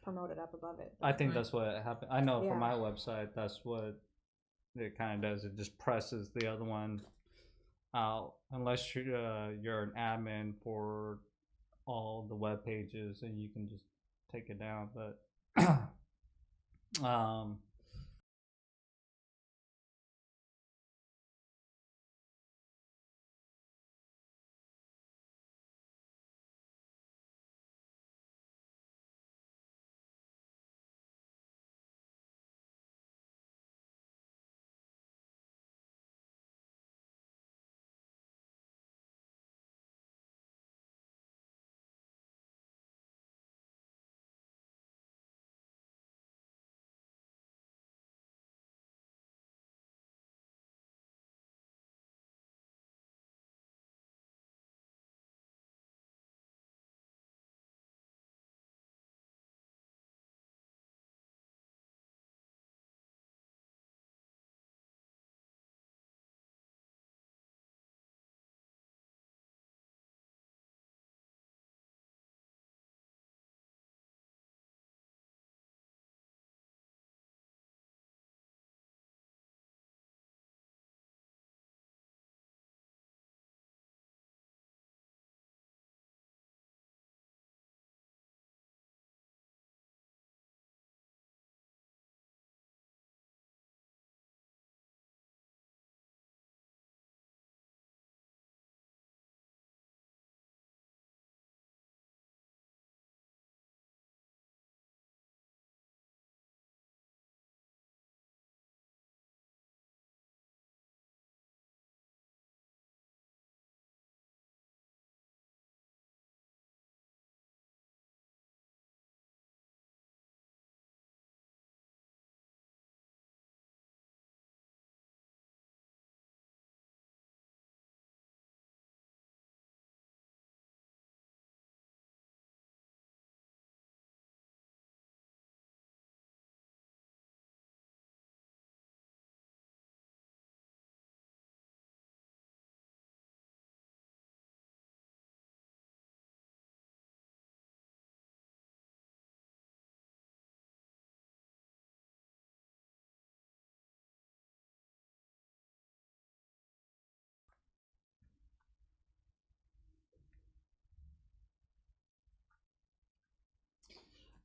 promote it up above it. I think that's what happened. I know for Yeah. my website, that's what it kind of does. It just presses the other one out, unless you're an admin for all the web pages, and you can just take it down. But um,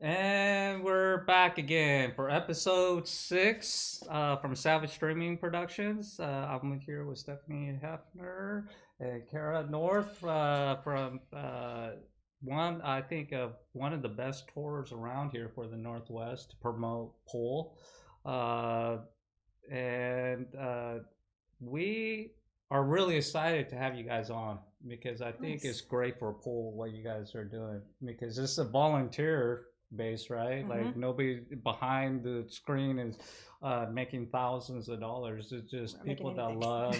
and we're back again for episode 6 from Savage Streaming Productions. I'm here with Stephanie Hefner and Kara North from one, I think, of one of the best tours around here for the Northwest to promote pool. And we are really excited to have you guys on because I think it's great for a pool what you guys are doing because it's a volunteer base, right? Like nobody behind the screen is making thousands of dollars. It's just people that love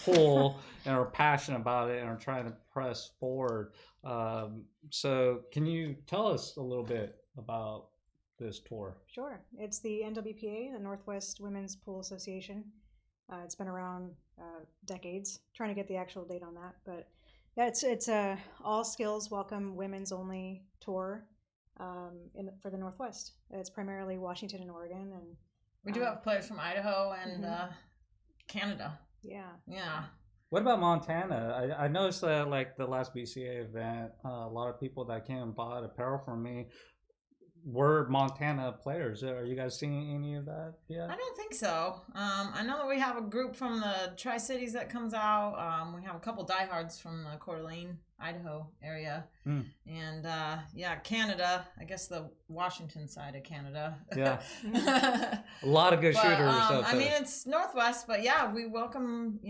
pool and are passionate about it and are trying to press forward. So can you tell us a little bit about this tour? Sure. It's the NWPA, the Northwest Women's Pool Association. It's been around decades. Trying to get the actual date on that, but yeah, it's a all skills welcome women's only tour for the Northwest. It's primarily Washington and Oregon, and we do have players from Idaho and Canada. Yeah. What about Montana? I noticed that like the last BCA event, a lot of people that came and bought apparel from me were Montana players. Are you guys seeing any of that yet? I don't think so. I know that we have a group from the Tri-Cities that comes out. We have a couple diehards from the Coeur d'Alene, Idaho area. And Canada, I guess the Washington side of Canada. Yeah. A lot of good shooters. I mean, it's Northwest, but yeah, we welcome,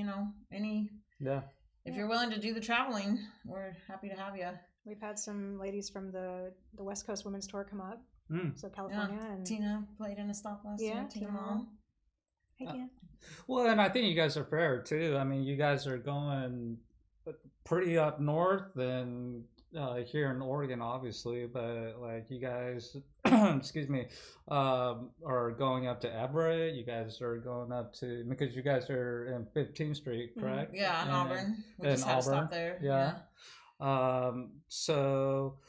any. Yeah. If you're willing to do the traveling, we're happy to have you. We've had some ladies from the West Coast Women's Tour come up. So California and Tina played in a stop last year. Tina Mom. Hey, Tina. Well, and I think you guys are fair too. I mean, you guys are going pretty up north and here in Oregon, obviously, but like you guys, excuse me, are going up to Everett. You guys are going up to because you guys are in 15th Street, correct? Yeah, in Auburn. We just had to stop there. Yeah. So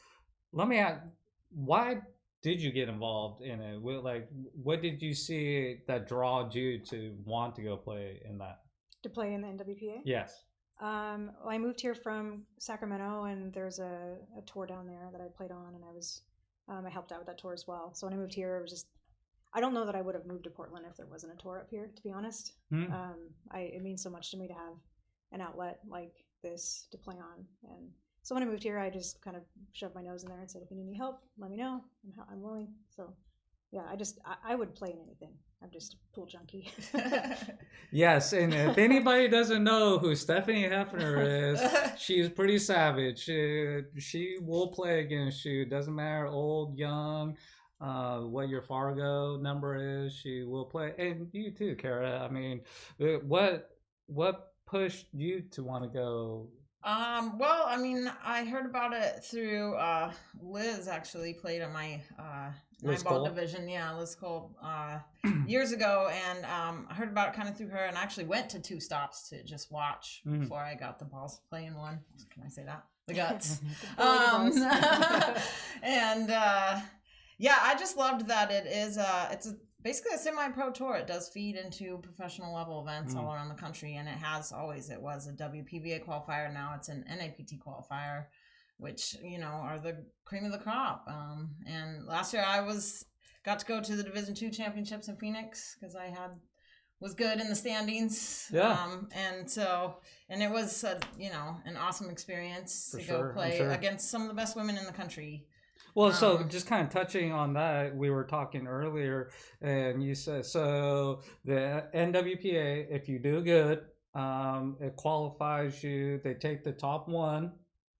let me ask, why did you get involved in it? What did you see that drawed you to want to go play in that? To play in the NWPA? Yes. Well, I moved here from Sacramento, and there's a tour down there that I played on, and I helped out with that tour as well. So when I moved here, it was just, I don't know that I would have moved to Portland if there wasn't a tour up here, to be honest. It means so much to me to have an outlet like this to play on. And so when I moved here, I just kind of shoved my nose in there and said, if you need any help, let me know. I'm willing. So yeah, I would play in anything. I'm just a pool junkie. Yes, and if anybody doesn't know who Stephanie Hefner is, she's pretty savage. She will play against you. Doesn't matter, old, young, what your Fargo number is. She will play, and you too, Kara. I mean, what pushed you to want to go? Well, I mean, I heard about it through Liz. Actually played on my Liz ball Cole? division. Yeah, Liz Cole years ago, and I heard about it kind of through her, and I actually went to 2 stops to just watch before I got the balls playing one. Can I say that? The guts. And yeah, I just loved that it is basically a semi-pro tour. It does feed into professional level events all around the country, and it was a WPVA qualifier. Now it's an NAPT qualifier, which are the cream of the crop. And last year I got to go to the Division II championships in Phoenix because I was good in the standings. Yeah. And it was an awesome experience For to sure, go play sure. against some of the best women in the country. Well, so just kind of touching on that, we were talking earlier, and you said so the NWPA, if you do good, it qualifies you. They take the top one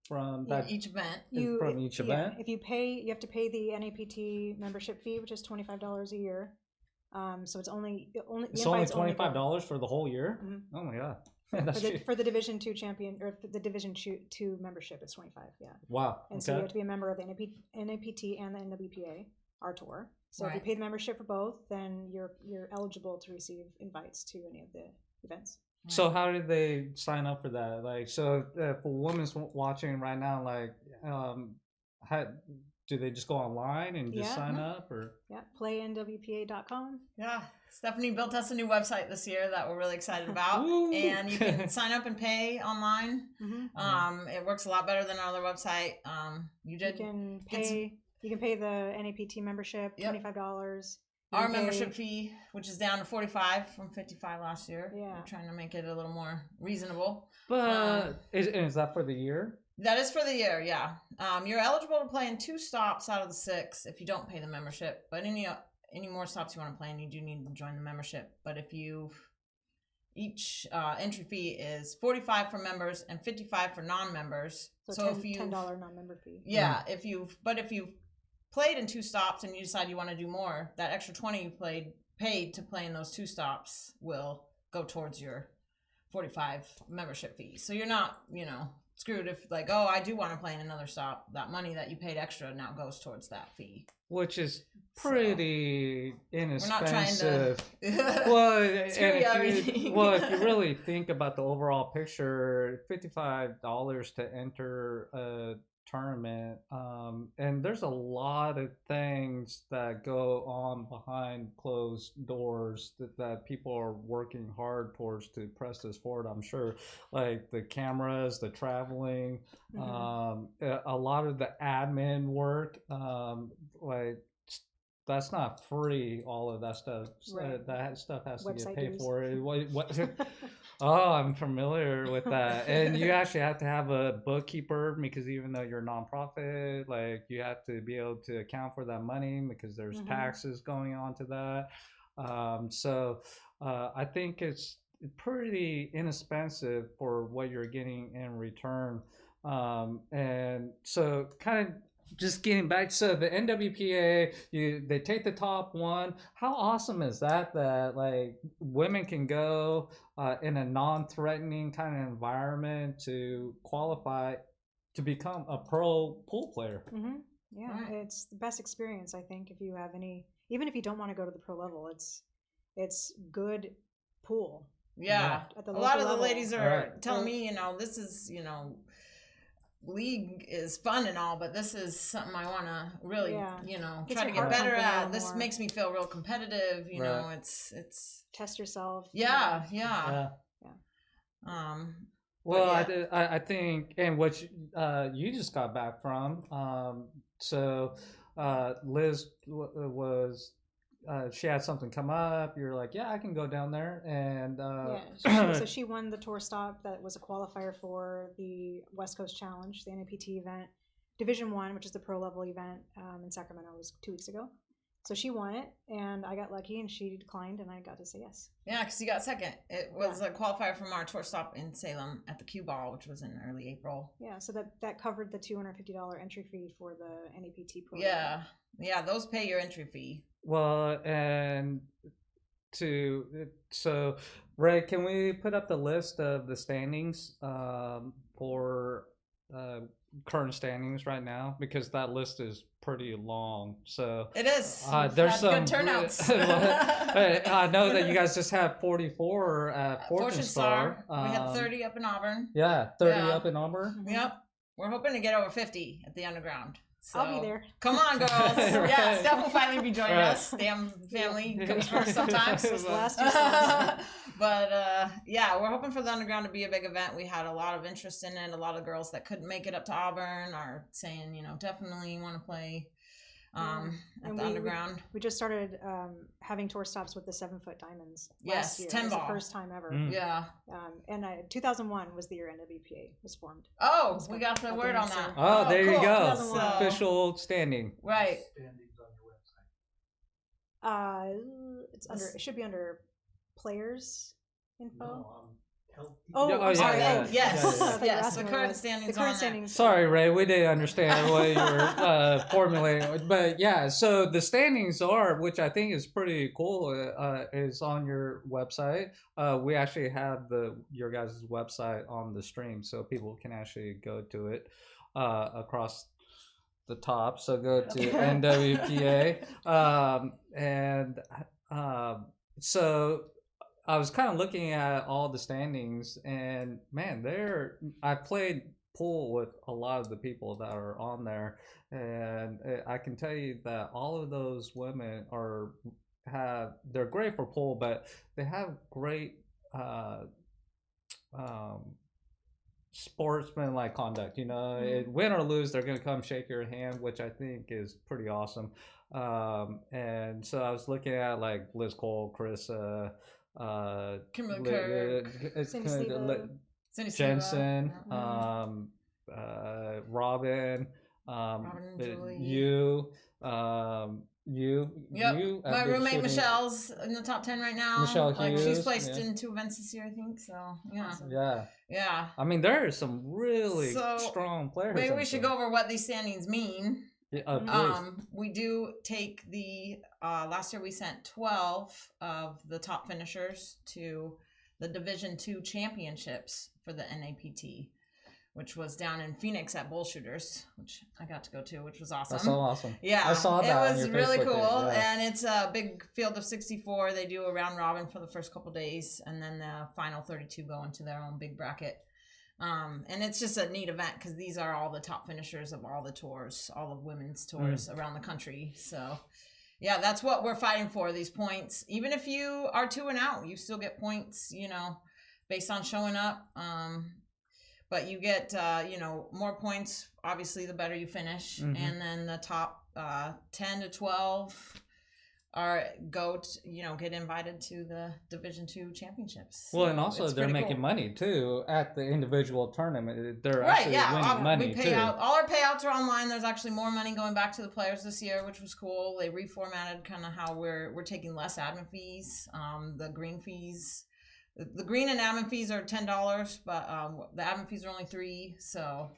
from Each event. from each event. If you pay, you have to pay the NAPT membership fee, which is $25 a year. So it's only $25 for the whole year. Mm-hmm. Oh my god. For the Division II champion, or the Division II membership, it's 25. Yeah. Wow. And so you have to be a member of the NAPT and the NWPA, our tour. So if you pay the membership for both, then you're eligible to receive invites to any of the events. So how did they sign up for that? Like, so for women's watching right now, like, how do they just go online and just sign up, or? Yeah, playnwpa.com. Yeah, Stephanie built us a new website this year that we're really excited about, and you can sign up and pay online. Mm-hmm. It works a lot better than our other website. You can pay the NAPT membership, $25. Our membership fee, which is down to $45 from $55 last year. Yeah, we're trying to make it a little more reasonable. But is that for the year? That is for the year, yeah. You're eligible to play in 2 stops out of the 6 if you don't pay the membership. But any more stops you want to play in, you do need to join the membership. But each entry fee is $45 for members and $55 for non-members. So if $10 non-member fee. Yeah, if you've played in 2 stops and you decide you want to do more, that extra $20 you paid to play in those 2 stops will go towards your $45 membership fee. So you're not, screwed if I do want to play in another stop. That money that you paid extra now goes towards that fee, which is pretty inexpensive. We're not trying to if you really think about the overall picture, $55 to enter a tournament, and there's a lot of things that go on behind closed doors that people are working hard towards to press this forward. I'm sure, like the cameras, the traveling, a lot of the admin work, that's not free. All of that stuff, that stuff has to get paid for. Oh, I'm familiar with that. And you actually have to have a bookkeeper, because even though you're a nonprofit, like, you have to be able to account for that money because there's taxes going on to that. So I think it's pretty inexpensive for what you're getting in return. And so kind of just getting back, so the NWPA, they take the top one. How awesome is that like women can go in a non-threatening kind of environment to qualify to become a pro pool player? Yeah, it's the best experience, I think. If you have even if you don't want to go to the pro level, it's good pool. Yeah, at the a lot of level. the ladies are telling me, this is league is fun and all, but this is something I want to really, Gets try to your get heart better pumping a at. little This more. makes me feel real competitive. You Right. know, it's Test yourself. yeah. Well, yeah. I think, and what you just got back from, so Liz was, she had something come up. You're like, yeah, I can go down there, and So she won the tour stop that was a qualifier for the West Coast Challenge, the NAPT event, Division 1, which is the pro level event in Sacramento. It was 2 weeks ago. So she won it, and I got lucky, and she declined, and I got to say yes. Yeah, because you got second. It was a qualifier from our tour stop in Salem at the Q Ball, which was in early April. Yeah, so that covered the $250 entry fee for the NAPT program. Yeah, yeah, those pay your entry fee. Well, and so Ray, can we put up the list of the standings for current standings right now, because that list is pretty long. So it is. There's some good turnouts. I know that you guys just have 44 at Fortune Star. We had 30 up in Auburn. Yeah, 30 up in Auburn. Mm-hmm. Yep. We're hoping to get over 50 at the underground. So, I'll be there. Come on, girls. Right. Yeah, Steph will finally be joining us. Damn family comes first sometimes. But yeah, we're hoping for the underground to be a big event. We had a lot of interest in it. A lot of girls that couldn't make it up to Auburn are saying, definitely want to play at the underground. We just started having tour stops with the 7-foot diamonds. Yes, 10 ball. It was the first time ever. Yeah. And 2001 was the year NWPA was formed. Oh, we got the word on that. Oh, there you go. So, official standing. Right. Standings on your website. It's under. It should be under players info. No, Yes. Yes. The current standings. The current standings. Sorry, Ray, we didn't understand what you were formulating, but yeah. So the standings are, which I think is pretty cool, is on your website. We actually have your guys' website on the stream, so people can actually go to it across the top. So go to NWPA, so I was kind of looking at all the standings, and man, I played pool with a lot of the people that are on there, and I can tell you that all of those women they're great for pool, but they have great sportsman-like conduct. Win or lose, they're gonna come shake your hand, which I think is pretty awesome. And so I was looking at like Liz Cole, Carissa, Kimberly Kirk, Cindy Jensen, Siva. Robin, Julie. you. Yep. My roommate Michelle's in the top 10 right now. Michelle Hughes, she's placed in 2 events this year, I think. So yeah. Awesome. Yeah. I mean, there are some really strong players. Maybe we should go over what these standings mean. Yeah, we do take the last year we sent 12 of the top finishers to the Division 2 championships for the NAPT, which was down in Phoenix at Bull Shooters, which I got to go to, which was awesome. That's so awesome. Yeah, I saw that. It was really Facebook cool, page, and it's a big field of 64. They do a round robin for the first couple days, and then the final 32 go into their own big bracket. And it's just a neat event because these are all the top finishers of all the tours, all the women's tours around the country. So, yeah, that's what we're fighting for, these points. Even if you are 2 and out, you still get points, based on showing up. But you get, more points, obviously, the better you finish. Mm-hmm. And then the top 10 to 12 get invited to the Division 2 championships. Well, and also they're making money too at the individual tournament. They're winning money too. All our payouts are online. There's actually more money going back to the players this year, which was cool. They reformatted kind of how we're taking less admin fees. The green fees, the green and admin fees are $10, but the admin fees are only $3. So.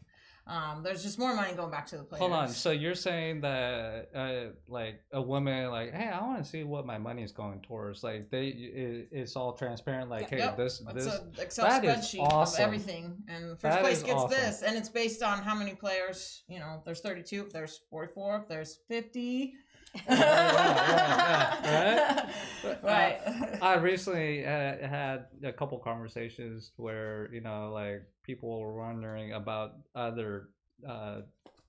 There's just more money going back to the players. Hold on. So you're saying that, like a woman, like, hey, I want to see what my money is going towards. Like, it's all transparent. Like, hey, this, it's an Excel that spreadsheet is awesome. of everything, and first place gets this, and it's based on how many players. There's 32. If there's 44, if there's 50. Right. Right. I recently had a couple conversations where like people were wondering about other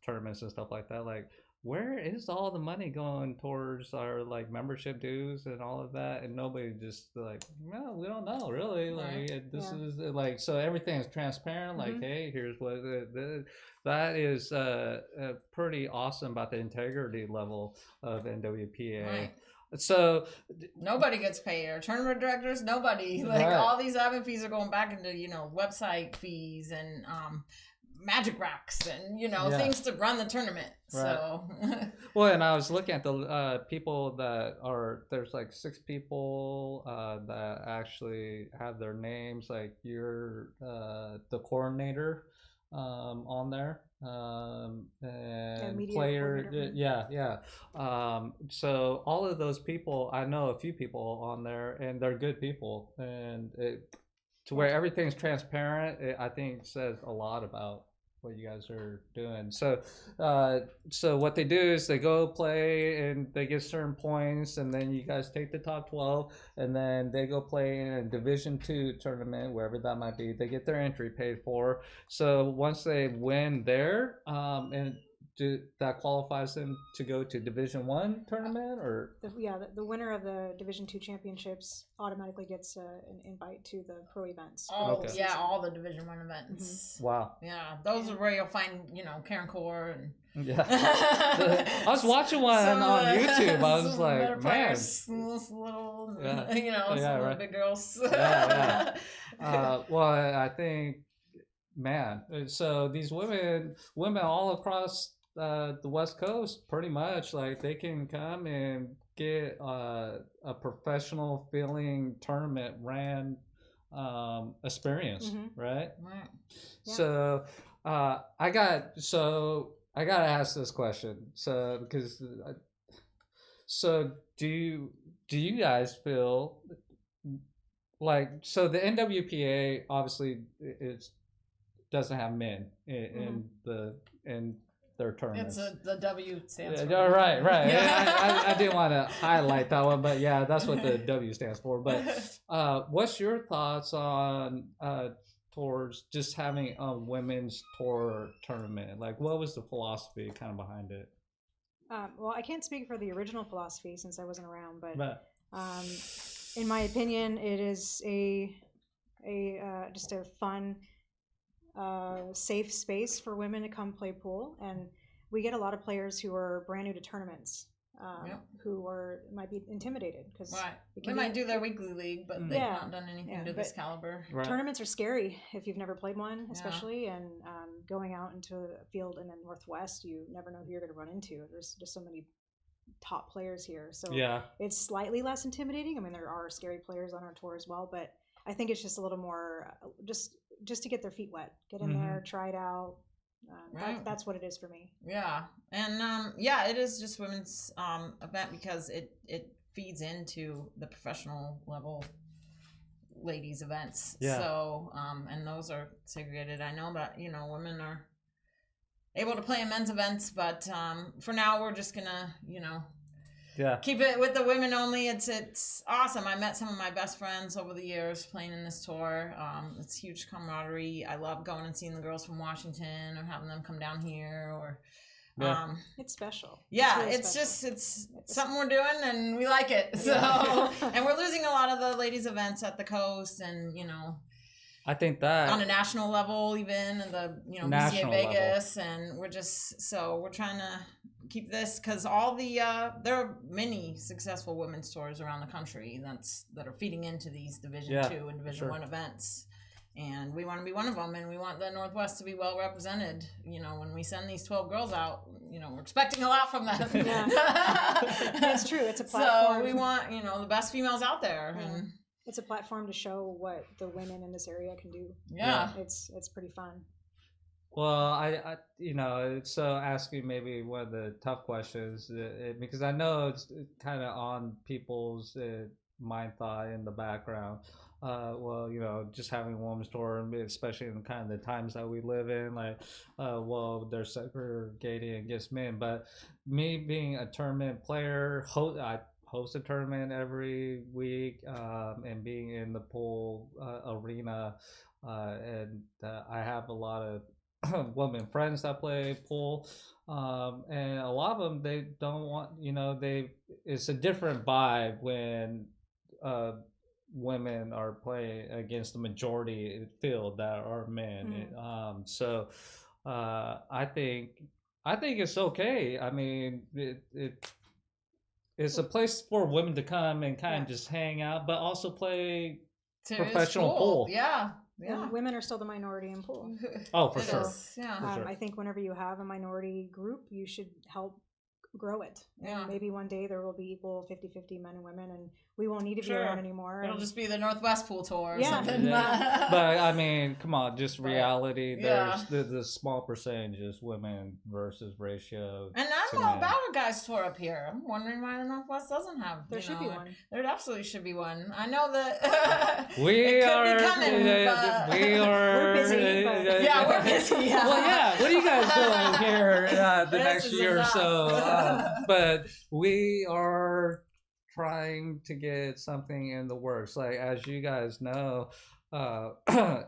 tournaments and stuff like that. Like, where is all the money going towards our like membership dues and all of that? And nobody just like, no, we don't know really. Like, this is like, so everything is transparent. Like, hey, here's what that is pretty awesome about the integrity level of NWPA. Right. So nobody gets paid. Our tournament directors, nobody. Like all these admin fees are going back into website fees and magic racks and things to run the tournament. Right. So well, and I was looking at the people that are there's like 6 people that actually have their names. Like you're the coordinator on there and player so all of those people, I know a few people on there and they're good people, and to where everything's transparent, I think says a lot about what you guys are doing. So so what they do is they go play and they get certain points, and then you guys take the top 12 and then they go play in a Division 2 tournament, wherever that might be. They get their entry paid for. So once they win there, and that qualifies them to go to Division 1 tournament, or the winner of the Division 2 championships automatically gets an invite to the pro events. Oh yeah, all the Division 1 events. Wow. Yeah, those are where you'll find Karen Core and I was watching one on YouTube. I was like, man, little some right. Big girls. Well, I think, man, so these women all across the West Coast, pretty much, like they can come and get a professional feeling tournament ran experience, right? Right. Yeah. So I got to ask this question. So because do you guys feel like, so the NWPA obviously doesn't have men in their tournaments. It's the W stands for. Right. I didn't want to highlight that one, but yeah, that's what the W stands for. But what's your thoughts on towards just having a women's tour tournament? Like, what was the philosophy kind of behind it? Well, I can't speak for the original philosophy since I wasn't around, but in my opinion, it is just a fun, safe space for women to come play pool, and we get a lot of players who are brand new to tournaments, who might be intimidated because they might do their weekly league, but they've not done anything to this caliber. Tournaments are scary if you've never played one, especially, and going out into a field in the Northwest, you never know who you're going to run into. There's just so many top players here, so it's slightly less intimidating. I mean, there are scary players on our tour as well, but I think it's just a little more just to get their feet wet, get in there, try it out. That's what it is for me. Yeah, and it is just women's event because it feeds into the professional level ladies events. Yeah. So and those are segregated. I know that women are able to play in men's events, but for now we're just gonna keep it with the women only. It's awesome. I met some of my best friends over the years playing in this tour. It's huge camaraderie. I love going and seeing the girls from Washington or having them come down here. Or it's special. Yeah, it's really special. It's something we're doing and we like it. So and we're losing a lot of the ladies events at the coast, and I think that on a national level, even in the BCA Vegas level. And we're trying to keep this because all the there are many successful women's tours around the country that are feeding into these Division 2 and Division 1 events, and we want to be one of them, and we want the Northwest to be well represented. When we send these 12 girls out, we're expecting a lot from them. That's true. It's a platform. So we want the best females out there. Yeah. And it's a platform to show what the women in this area can do. Yeah. It's pretty fun. Well, I so asking maybe one of the tough questions, because I know it's kind of on people's mind thought in the background. Just having a women's tour, especially in kind of the times that we live in, like, they're segregating against men. But me being a tournament player, host a tournament every week, and being in the pool arena, and I have a lot of women friends that play pool, and a lot of them they don't want, it's a different vibe when women are playing against the majority field that are men. So I think it's okay. I mean, it's a place for women to come and kind of just hang out, but also play professional pool. Yeah. And women are still the minority in pool. Oh, for sure. Yeah. For sure. I think whenever you have a minority group, you should help grow it. Yeah. And maybe one day there will be equal 50-50 men and women, and we won't need to be around anymore. It'll just be the Northwest Pool Tour or something. Yeah. But I mean, come on, just reality. There's the small percentages women versus ratio. And I don't know about a guys tour up here. I'm wondering why the Northwest doesn't have. There should be one. There absolutely should be one. I know that we are. Be coming, we are. We're busy. But... Yeah, we're busy. Yeah. Well, yeah. What are you guys doing here the next year or so? But we are trying to get something in the works. Like, as you guys know,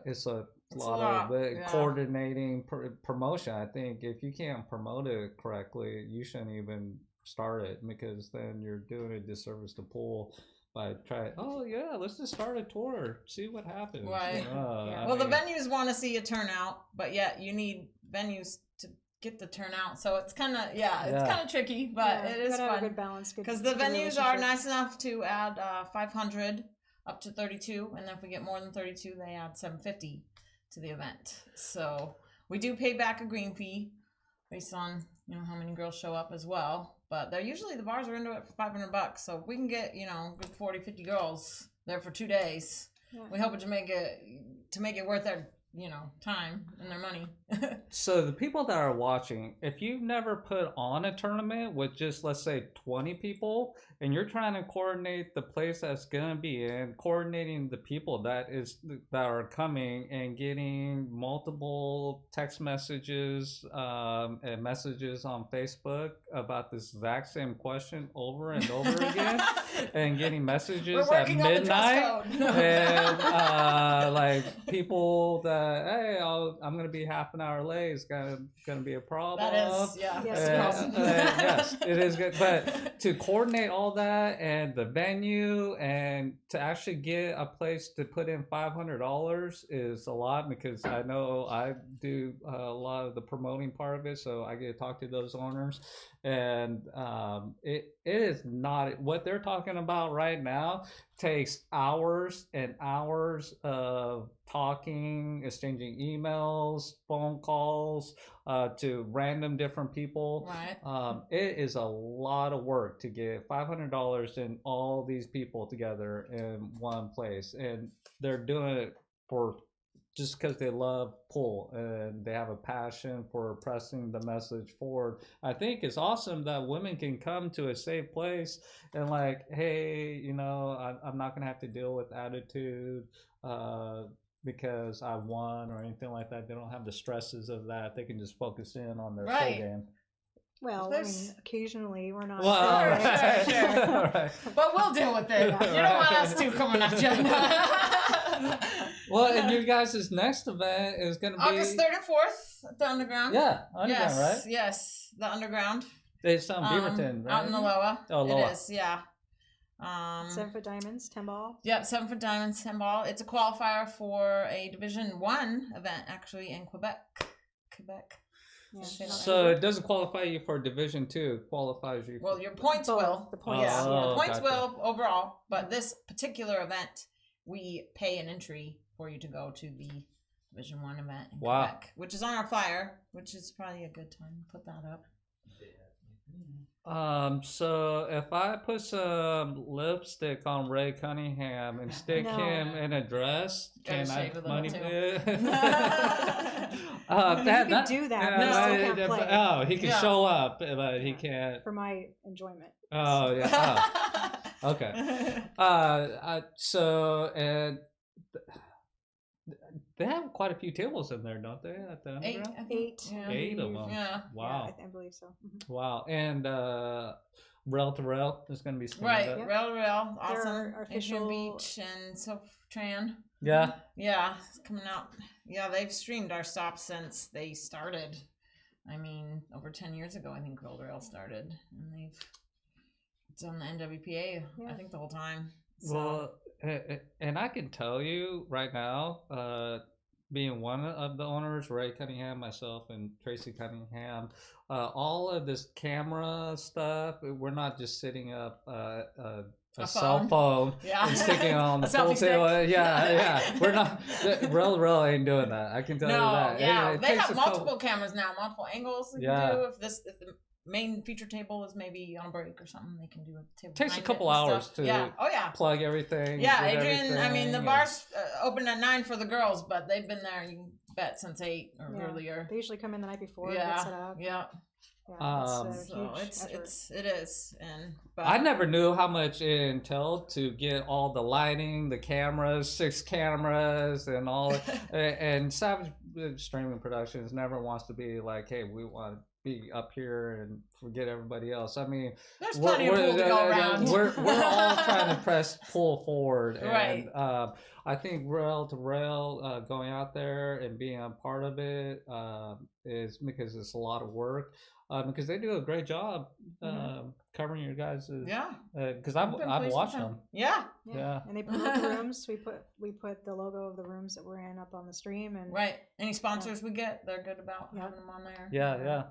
it's a lot of coordinating promotion. I think if you can't promote it correctly, you shouldn't even start it, because then you're doing a disservice to pool by trying, let's just start a tour, see what happens. Right. Well, the venues want to see a turnout, but yet you need venues to get the turnout, so it's kind of it's kind of tricky, but it is fun. Have a good balance, because the venues are nice enough to add 500 up to 32, and then if we get more than 32, they add 750 to the event. So we do pay back a green fee based on how many girls show up as well, but they're usually, the bars are into it for $500, so if we can get good 40-50 girls there for 2 days, we hope to make it worth their time and their money. So the people that are watching, if you've never put on a tournament with just, let's say, 20 people, and you're trying to coordinate the place that's gonna be in, coordinating the people that are coming, and getting multiple text messages and messages on Facebook about this exact same question over and over again, and getting messages at midnight, and like people that, hey, I'm gonna be half an hour late, it's gonna be a problem. That is, yes, it is good. But to coordinate all that, and the venue, and to actually get a place to put in $500 is a lot, because I know I do a lot of the promoting part of it, so I get to talk to those owners, and it is not what they're talking about right now. Takes hours and hours of talking, exchanging emails, phone calls to random different people. Right. It is a lot of work to get $500 and all these people together in one place, and they're doing it for just because they love pool and they have a passion for pressing the message forward. I think it's awesome that women can come to a safe place and like, hey, I'm not gonna have to deal with attitude because I won or anything like that. They don't have the stresses of that. They can just focus in on their full game. Well, I mean, occasionally we're not. Well, sure. Right. But we'll deal with it. You don't want us to coming at you. Well, and your guys' next event is going to be August 3rd and 4th at the Underground. Yeah, Underground, right? Yes, the Underground. It's on Beaverton, right? Out in Aloha. Oh, Aloha. It is, yeah. 7-foot diamonds, 10 ball. Yep, 7-foot diamonds, 10 ball. It's a qualifier for a Division 1 event, actually, in Quebec. Yeah. So it doesn't qualify you for Division 2. It qualifies you. Well, your points will. The points. The points will overall, but this particular event, we pay an entry for you to go to the Division 1 event in Quebec, which is on our flyer, which is probably a good time to put that up. So if I put some lipstick on Ray Cunningham and stick him in a dress, can I money pit? You can do that, but you still can't play. Oh, he can show up, but he can't. For my enjoyment. Oh, yeah. Oh. Okay. So, and they have quite a few tables in there, don't they? At the Underground? 8. Yeah. 8 of them. Yeah. Wow. Yeah, I believe so. Mm-hmm. Wow. And Rail to Rail is going to be streaming Right, that. Yep. Rail to Rail, They're awesome. our official- Adrian Beach and Tran. Yeah. Yeah, it's coming out. Yeah, they've streamed our stops since they started. I mean, over 10 years ago, I think Rail to Rail started, and they've done the NWPA. Yeah. I think the whole time. So. Well, and I can tell you right now, being one of the owners, Ray Cunningham, myself, and Tracy Cunningham, all of this camera stuff, we're not just setting up a cell phone Yeah. and sticking it on the A selfie pool stick. table. Yeah. We're not. Rail ain't doing that. I can tell you No, that. yeah, It they takes have a couple- multiple cameras now, multiple angles. They Yeah. can do if the main feature table is maybe on break or something, they can do a table. Takes a behind couple it and hours stuff. to Yeah. Oh yeah. plug everything. Yeah, get Adrian. I mean, the everything, bar's open at 9 for the girls, but they've been there. You can bet since 8 or Yeah. earlier. They usually come in the night before and get set up. Yeah. Yeah, it's a So huge it effort. is, and but I never knew how much it entailed to get all the lighting, the cameras, 6 cameras, and all. And Savage Streaming Productions never wants to be like, hey, we want to be up here and forget everybody else. I mean, there's plenty of pool to go around. We're all trying to pull forward, Right. And I think Rail to Rail, going out there and being a part of it, is because it's a lot of work. Because they do a great job covering your guys'. Yeah. Because I've been I've pleased watched with them. Yeah. Yeah. And they promote the rooms. We put the logo of the rooms that we're in up on the stream, and Right. Any sponsors we get, they're good about Yeah. having them on there. Yeah.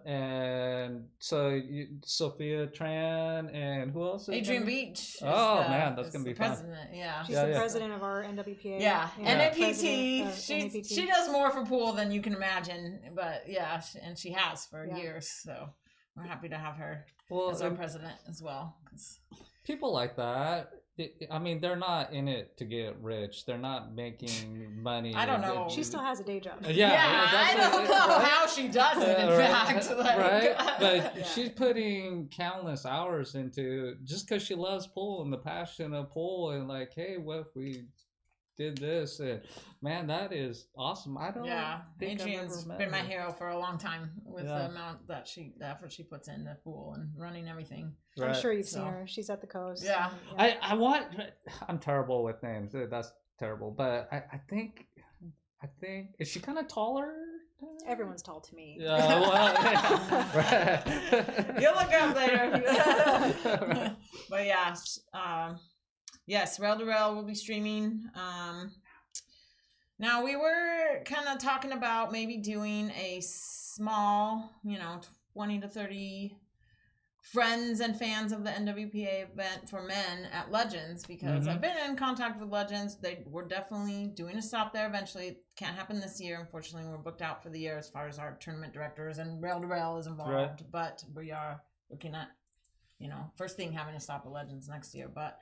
And so Sophia Tran and who else? Is Adrian gonna- Beach. Is Oh, the, man, that's is gonna the be fun. president. Yeah. she's Yeah, the yeah. president of our NWPA. Yeah, NAPT. president of NAPT. She does more for pool than you can imagine, but yeah, and she has for Yeah. years. So we're happy to have her Well, as our and president as well. 'Cause- people like that. I mean, they're not in it to get rich. They're not making money. I don't know. She still has a day job. Yeah, I that's don't it, know right? how she does it. In Right, fact, like, right? But Yeah. she's putting countless hours into just because she loves pool and the passion of pool, and like, hey, what if we did this? And man, that is awesome. I don't. Yeah, think I've Adrian's ever met been my her. hero for a long time with Yeah. the amount that the effort she puts in the pool and running everything. I'm Right. sure you've So- seen her. She's at the coast. Yeah. and, I want. I'm terrible with names. That's terrible. But I think is she kind of taller? Everyone's tall to me. Yeah. Well, right. You'll look up later. But yeah, yes, Rail to Rail will be streaming. Now we were kind of talking about maybe doing a small, 20 to 30 friends and fans of the NWPA event for men at Legends, because Mhm. I've been in contact with Legends. We're definitely doing a stop there eventually. It can't happen this year. Unfortunately, we're booked out for the year as far as our tournament directors, and Rail to Rail is involved. Right. But we are looking at, first thing having a stop at Legends next year. But,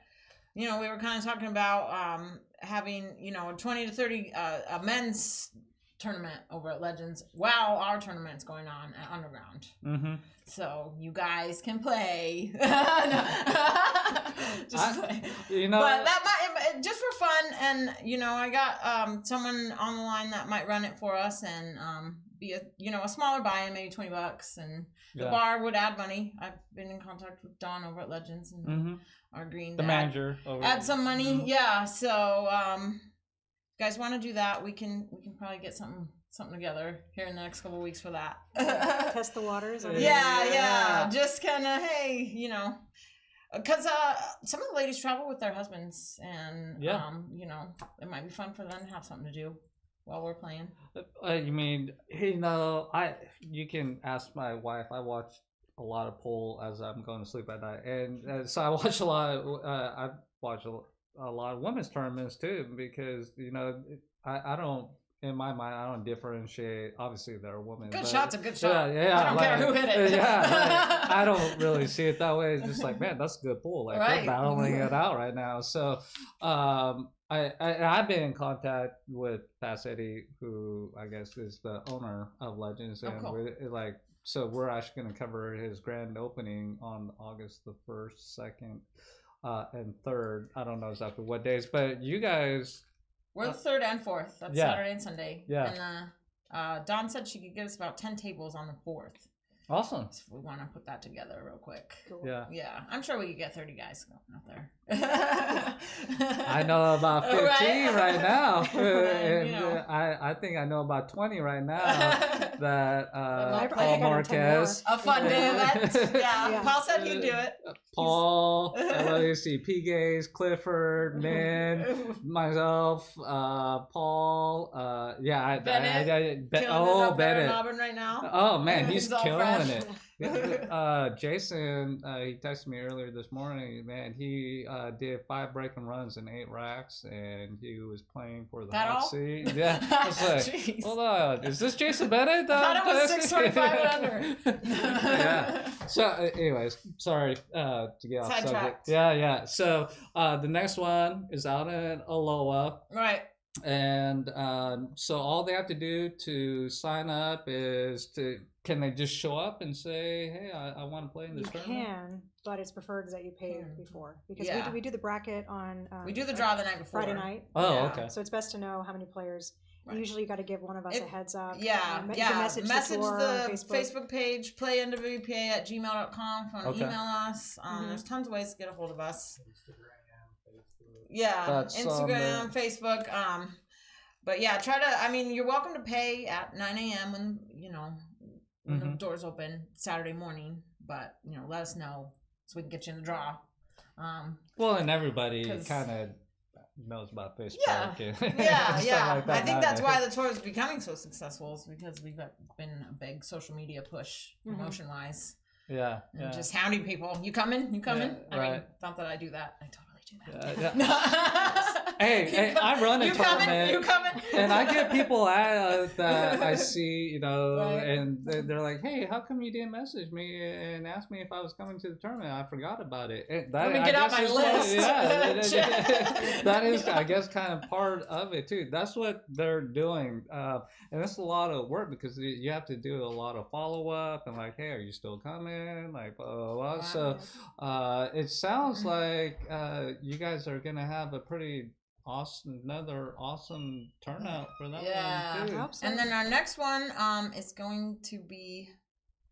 we were kind of talking about having, a 20 to 30 a men's tournament over at Legends while our tournament's going on at Underground. Mm-hmm. So you guys can play. Just play. But that might just for fun, and I got someone on the line that might run it for us, and be a smaller buy-in, maybe $20, and the bar would add money. I've been in contact with Don over at Legends, and are agreeing The to manager. add some money. Yeah, so if you guys want to do that, we can probably get something together here in the next couple of weeks for that. Test the waters. Yeah. Just kind of, hey, because some of the ladies travel with their husbands, and it might be fun for them to have something to do while we're playing. You mean, you can ask my wife. I watch a lot of pool as I'm going to sleep at night, and so I watch a lot. I watch a lot of women's tournaments too, because I don't. In my mind, I don't differentiate. Obviously, there are women. Good but, shot's a good shot. Yeah. I don't care who hit it. Yeah, I don't really see it that way. It's just like, man, that's a good pool. Like Right. we're battling it out right now. So, I've been in contact with Pass Eddie, who I guess is the owner of Legends, and cool. we're actually going to cover his grand opening on August the 1st, 2nd, and 3rd. I don't know exactly what days, but you guys. We're the 3rd and 4th. That's Yeah. Saturday and Sunday. Yeah. And Dawn said she could get us about 10 tables on the 4th. Awesome. So we want to put that together real quick. Cool. Yeah, I'm sure we could get 30 guys out there. I know about 15 right now. And, And I think I know about 20 right now that I Paul think I know 10 Marquez. A fun day event. Yeah. Yeah. Paul said he'd do it. Paul, let me see, P. Gaze, Clifford, Min, myself, Paul, Bennett, killing it up there in Auburn right now. Oh man, he's all killing fresh. it. Jason, he texted me earlier this morning. Man, he did 5 breaking runs and 8 racks, and he was playing for the That hot all? seat. Yeah, I was like, Jeez. hold on, is this Jason Bennett? I thought it was 625 and under. Yeah. So, anyways, sorry to get off subject. Sidetracked. Yeah. So, the next one is out in Aloha. Right. And so all they have to do to sign up is can they just show up and say, hey, I want to play in this You tournament? can, but it's preferred that you pay before, because Yeah. we do the bracket on We do the draw the night before. Friday night. Oh, Yeah. okay. So it's best to know how many players. Right. Usually you got to give one of us a heads up. Yeah, You can message the tour on Facebook page, playnwpa@gmail.com. If you want to email us. There's tons of ways to get a hold of us. Yeah, That's, Instagram, Facebook. But yeah, you're welcome to pay at 9 a.m. when the doors open Saturday morning. But, let us know so we can get you in the draw. Well, and everybody kind of knows about Facebook. Yeah, and yeah. stuff like that I think that's nowadays. why the tour is becoming so successful, is because we've been a big social media push promotion wise. Yeah, And just hounding people. You coming? You coming? Yeah, I mean, right. not that I do that. I totally do that. Yeah. Hey, I run a tournament. You coming? And I get people that I see, Right. and they're like, "Hey, how come you didn't message me and ask me if I was coming to the tournament? I forgot about it." Let me get out my list. That is, I guess, kind of part of it too. That's what they're doing, and it's a lot of work because you have to do a lot of follow up and like, "Hey, are you still coming?" Like, blah, blah, blah. So, it sounds like you guys are gonna have a pretty another awesome turnout for that one too. I hope so. And then our next one is going to be,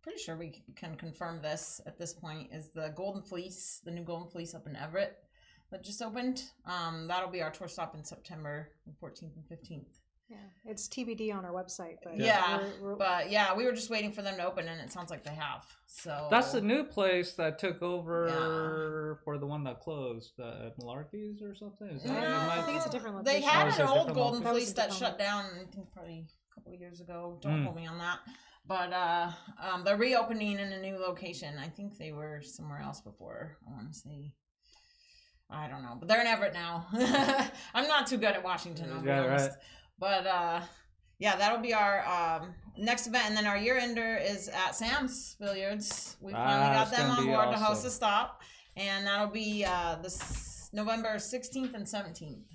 pretty sure we can confirm this at this point, is the Golden Fleece, the new Golden Fleece up in Everett that just opened. That'll be our tour stop in September 14th and 15th. Yeah, it's TBD on our website, but we were just waiting for them to open, and it sounds like they have. So that's the new place that took over for the one that closed at Malarkey's or something. Is that I think it's a different location. They had an old Golden location. Fleece that shut down, I think probably a couple of years ago. Don't hold me on that. But they're reopening in a new location. I think they were somewhere else before. I want to say, I don't know, but they're in Everett now. I'm not too good at Washington, I'll be honest. Right. But that'll be our next event, and then our year ender is at Sam's Billiards. We finally got them on board to host a stop, and that'll be this November 16th and 17th.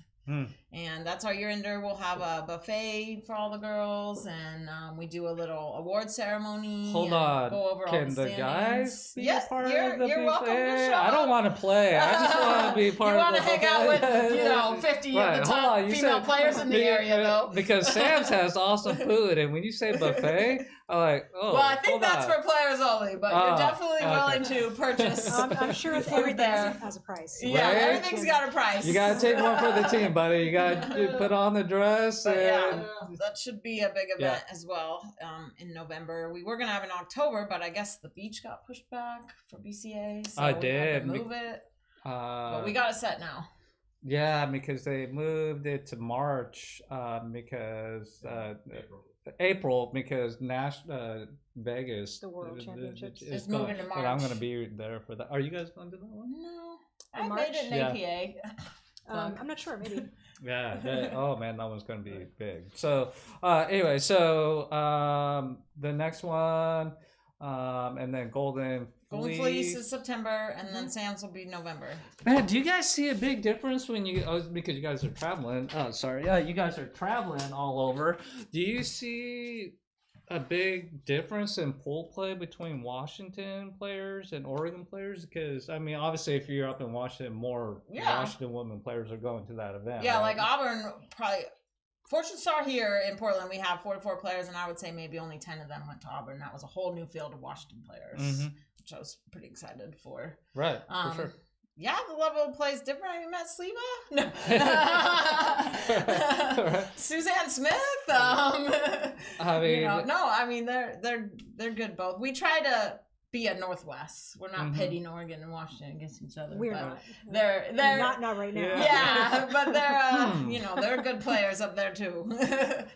And that's our year ender. We'll have a buffet for all the girls, and we do a little award ceremony. Hold on. Go over Can all the guys be yes, a part you're, of the you're welcome to buffet? show up. I don't want to play. I just want to be part you of the buffet. You want to hang out with 50 of the top female players in the area, though. Because Sam's has awesome food, and when you say buffet, I'm like, oh. Well, I think that's for players only, but you're definitely willing to purchase. I'm sure everything has a price. Yeah, right? Everything's got a price. You got to take one for the team, buddy. You got to put on the dress. But that should be a big event as well in November. We were going to have it in October, but I guess the beach got pushed back for BCA. So I we did. had to move it. But we got it set now. Yeah, because they moved it to March because April because Vegas the World Championships is moving to March. But I'm going to be there for that. Are you guys going to that one? No, I made it in APA. I'm not sure. Maybe. Yeah. Oh man, that one's going to be big. So anyway, the next one, and then Golden Fleece is September, and then Sam's will be November. Man, do you guys see a big difference when you because you guys are traveling? Oh, sorry. Yeah, you guys are traveling all over. Do you see a big difference in pool play between Washington players and Oregon players? Because I mean, obviously, if you're up in Washington, more Washington women players are going to that event. Yeah, right? like Auburn probably Fortune Star here in Portland, we have 44 players, and I would say maybe only 10 of them went to Auburn. That was a whole new field of Washington players, which I was pretty excited for. Right, for sure. Yeah, the level of play is different. Have you met Sleva? No. Suzanne Smith. I mean, I mean they're good both. We try to be a Northwest. We're not pitting Oregon and Washington against each other. We're not. They're not right now. Yeah, but they're they're good players up there too.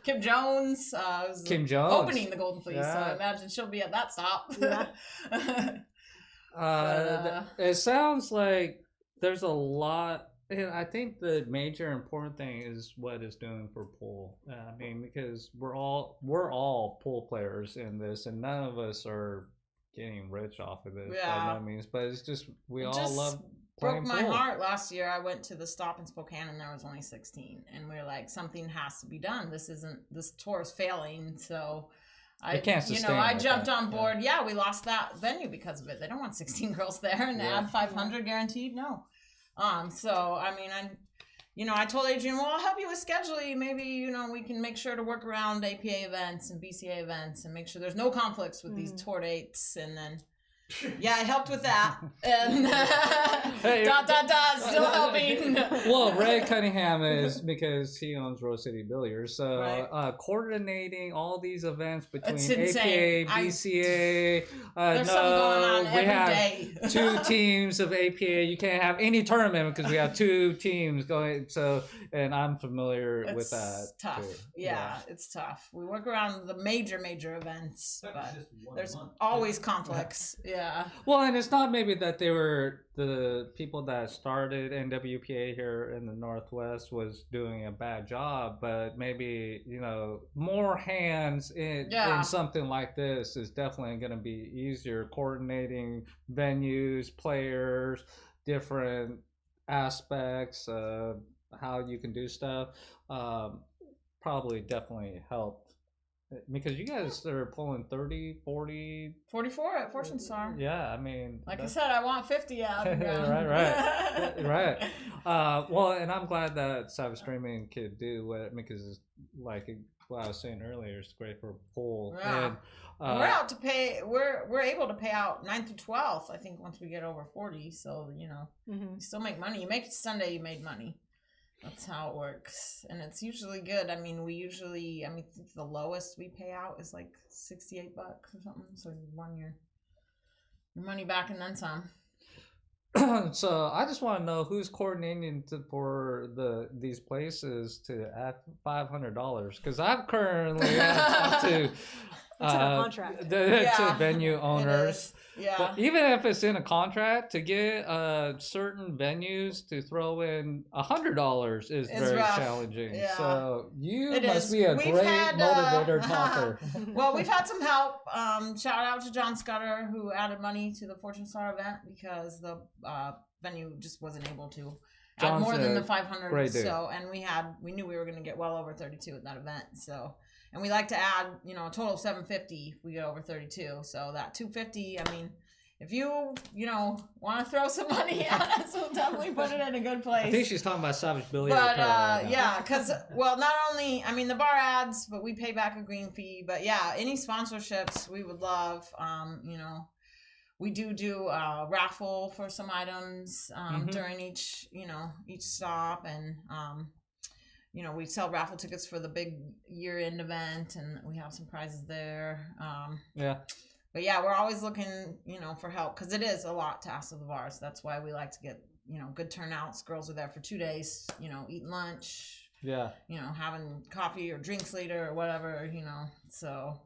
Kim Jones. Opening the Golden Fleece. So I imagine she'll be at that stop. Yeah. It sounds like there's a lot, and I think the major important thing is what it's doing for pool. I mean, because we're all pool players in this, and none of us are getting rich off of this by no means. But it's just we all love playing broke my pool. heart last year. I went to the stop in Spokane, and there was only 16, and we were like, something has to be done. This tour is failing, so. I jumped on board. Yeah, we lost that venue because of it. They don't want 16 girls there and add 500 guaranteed. No. So I mean, I told Adrian, well, I'll help you with scheduling. Maybe, we can make sure to work around APA events and BCA events and make sure there's no conflicts with these tour dates. And then, I helped with that. And still helping. Well, Ray Cunningham is, because he owns Rose City Billiards, so coordinating all these events between APA, BCA. There's something going on every day. We have 2 teams of APA. You can't have any tournament because we have 2 teams going. So, and I'm familiar with that. It's tough. Too. Yeah, it's tough. We work around the major events, but there's always conflicts. Yeah. Well, and it's not maybe that they were the people that started NWPA here in the Northwest was doing a bad job, but maybe, more hands in something like this is definitely going to be easier. Coordinating venues, players, different aspects of how you can do stuff, probably definitely helped. Because you guys are pulling 30, 40... 44 at Fortune Star. Yeah, I mean... Like I said, I want 50 out. Right. Well, and I'm glad that Savage Streaming could do what, because like what I was saying earlier, it's great for pool. Yeah. And, we're out to pay, we're able to pay out 9th through 12th, I think, once we get over 40. So, you still make money. You make it Sunday, you made money. That's how it works. And it's usually good. I mean, the lowest we pay out is like $68 or something. So you won your money back and then some. So I just want to know who's coordinating for these places to add $500, because I've currently talked to it's in a contract. To venue owners. Yeah. But even if it's in a contract, to get certain venues to throw in $100 is very rough. Challenging. Yeah. So you must be a great motivator talker. Well, we've had some help. Shout out to John Scudder, who added money to the Fortune Star event because the venue just wasn't able to add more than the 500. So, and we knew we were going to get well over 32 at that event. So. And we like to add, a total of 750 if we get over 32. So that 250, I mean, if you, want to throw some money at us, we'll definitely put it in a good place. I think she's talking about Savage Billiard. But, yeah, because, not only, the bar ads, but we pay back a green fee. But, yeah, any sponsorships we would love. We do a raffle for some items during each stop. And, we sell raffle tickets for the big year-end event, and we have some prizes there. But yeah, we're always looking, for help, because it is a lot to ask of the bars. That's why we like to get, good turnouts. Girls are there for 2 days, eating lunch. Yeah. Having coffee or drinks later or whatever, So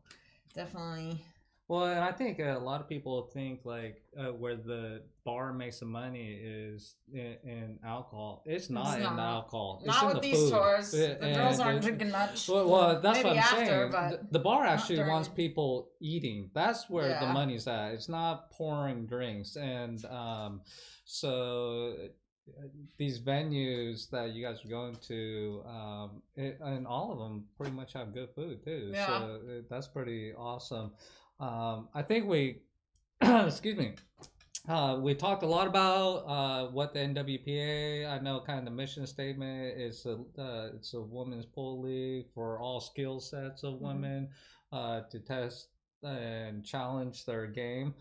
definitely. Well, and I think a lot of people think like where the bar makes the money is in alcohol. It's not in the alcohol. It's not in with the these food. tours. The girls aren't drinking much. Well, that's maybe what I'm after, saying. but the bar actually wants people eating. That's where the Yeah. money's at. It's not pouring drinks. And so these venues that you guys are going to, and all of them pretty much have good food too. Yeah. So that's pretty awesome. I think we, excuse me, we talked a lot about what the NWPA. I know kind of the mission statement is it's a women's pole league for all skill sets of women to test and challenge their game.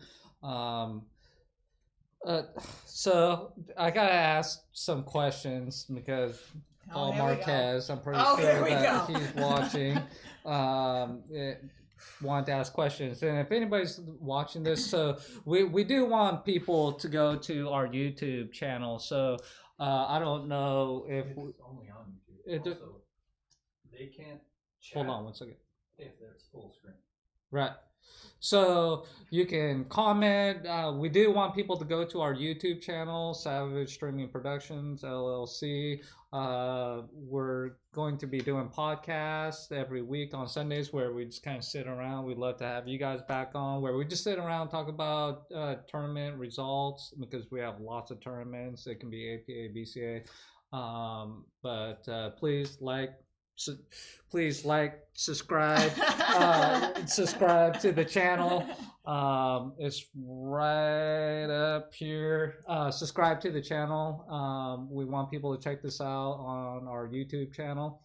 So I gotta ask some questions because Paul Marquez, I'm pretty sure that he's watching. Want to ask questions, and if anybody's watching this, so we do want people to go to our YouTube channel. So I don't know if it's only on YouTube. Also, they can't chat. Hold on one second. If there's full screen. Right. So you can comment. We do want people to go to our YouTube channel, Savage Streaming Productions, LLC. We're going to be doing podcasts every week on Sundays where we just kind of sit around. We'd love to have you guys back on where we just sit around, talk about tournament results because we have lots of tournaments. It can be APA, BCA. But please subscribe, subscribe to the channel. It's right up here. Subscribe to the channel. We want people to check this out on our YouTube channel.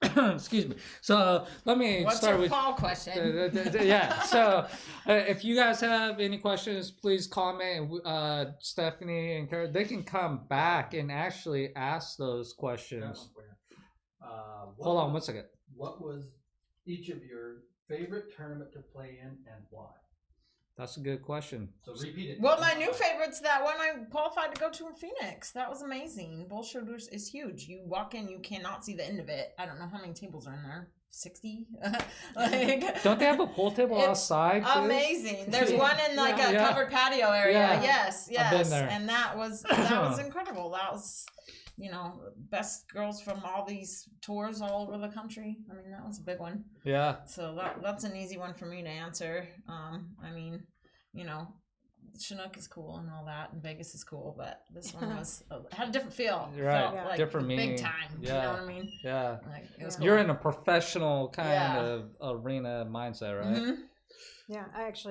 Excuse me. So let me start with Paul question. Yeah. So if you guys have any questions, please comment. Stephanie and Kara, they can come back and actually ask those questions. Hold on one second. What was each of your favorite tournament to play in and why? That's a good question. So repeat it. Well, my new favorite's that one I qualified to go to in Phoenix. That was amazing. Bull Shoulders is huge. You walk in, you cannot see the end of it. I don't know how many tables are in there. 60. Like, don't they have a pool table outside too? Amazing. There's one in like a covered patio area. Yeah. Yes. I've been there. And that was incredible. That was, you know, best girls from all these tours all over the country. I mean, that was a big one. Yeah. So that's an easy one for me to answer. I mean, you know, Chinook is cool and all that, and Vegas is cool, but this one had a different feel. Right. Felt like different meaning. big time. Yeah. You know what I mean? Yeah. Like, it was cool. You're in a professional kind of arena mindset, right? Mm-hmm. Yeah,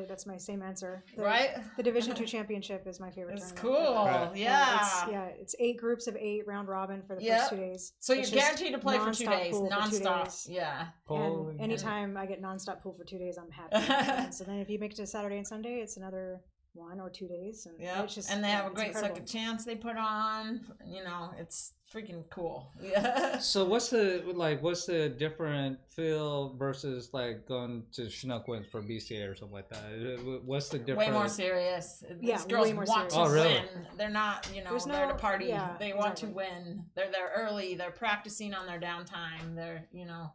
that's my same answer. Right? The Division II Championship is my favorite It's tournament. cool. Right. Yeah. It's 8 groups of 8 round robin for the first 2 days. So you're guaranteed to play for 2 days, nonstop. nonstop. Yeah. And anytime I get nonstop pool for 2 days, I'm happy. And so then if you make it to Saturday and Sunday, it's another 1 or 2 days. And it's just, and they have a great incredible. second chance they put on. You know, it's freaking cool. Yeah. So what's the different feel versus like going to Chinook wins for BCA or something like that? What's the difference? Way more serious. Yeah, These girls way more want serious. to really? win. They're not, you know, There's there to no- party. yeah, they want to exactly. win. They're there early. They're practicing on their downtime. They're, you know.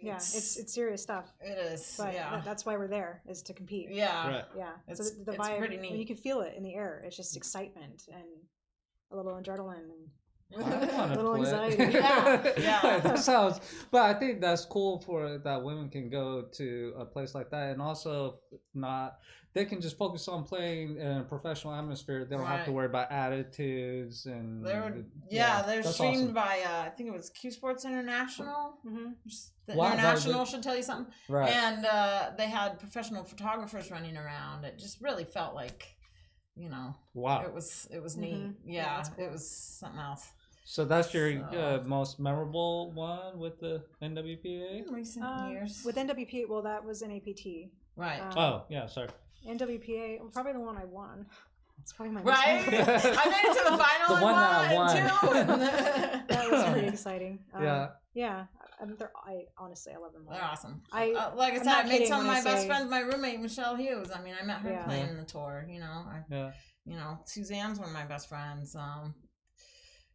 It's serious stuff. It is. But yeah. that's why we're there, is to compete. Yeah. Right. Yeah. It's, so the it's vibe, pretty neat. you can feel it in the air. It's just excitement and a little adrenaline and I wanna a little play. anxiety. Yeah. That sounds, but I think that's cool for that women can go to a place like that, and also they can just focus on playing in a professional atmosphere. They don't have to worry about attitudes and they're that's streamed awesome. by I think it was Q Sports International. Mm-hmm. The Wow, International should tell you something. Right. And they had professional photographers running around. It just really felt like, you know, Wow. it was neat. Mhm. Yeah, that's cool. it was something else. So that's your So- most memorable one with the NWPA? In recent years. With NWPA, well, that was an APT. Right. Oh yeah, sorry. NWPA, well, probably the one I won. It's probably my Right? most I made it to the final The and one that I won. That was pretty exciting. Yeah. Yeah. I honestly, I love them all. They're awesome. I like I I'm said, not I made kidding some of when my I best say- friends, my roommate, Michelle Hughes. I mean, I met her Yeah. playing Yeah. in the tour, you know. Yeah. You know, Suzanne's one of my best friends.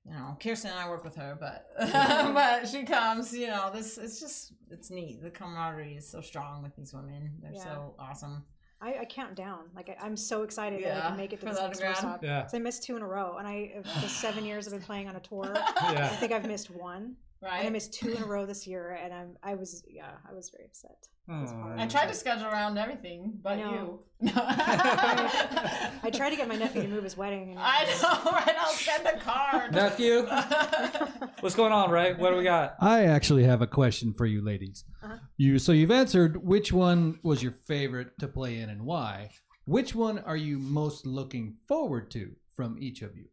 You know, Kirsten and I work with her, but but she comes, you know, it's neat. The camaraderie is so strong with these women. They're so awesome. I count down. Like I'm so excited that I can make it to for this the next tour autograph. stop. Yeah. So I missed 2 in a row, and the 7 years I've been playing on a tour, Yeah. I think I've missed 1. And I Right. missed 2 in a row this year, and I was very upset. It was hard. I tried to schedule around everything, but I you. know. No. I tried to get my nephew to move his wedding. And I know, right? I'll send a card. Nephew, what's going on, Ray? What do we got? I actually have a question for you ladies. Uh-huh. You've answered which one was your favorite to play in and why. Which one are you most looking forward to from each of you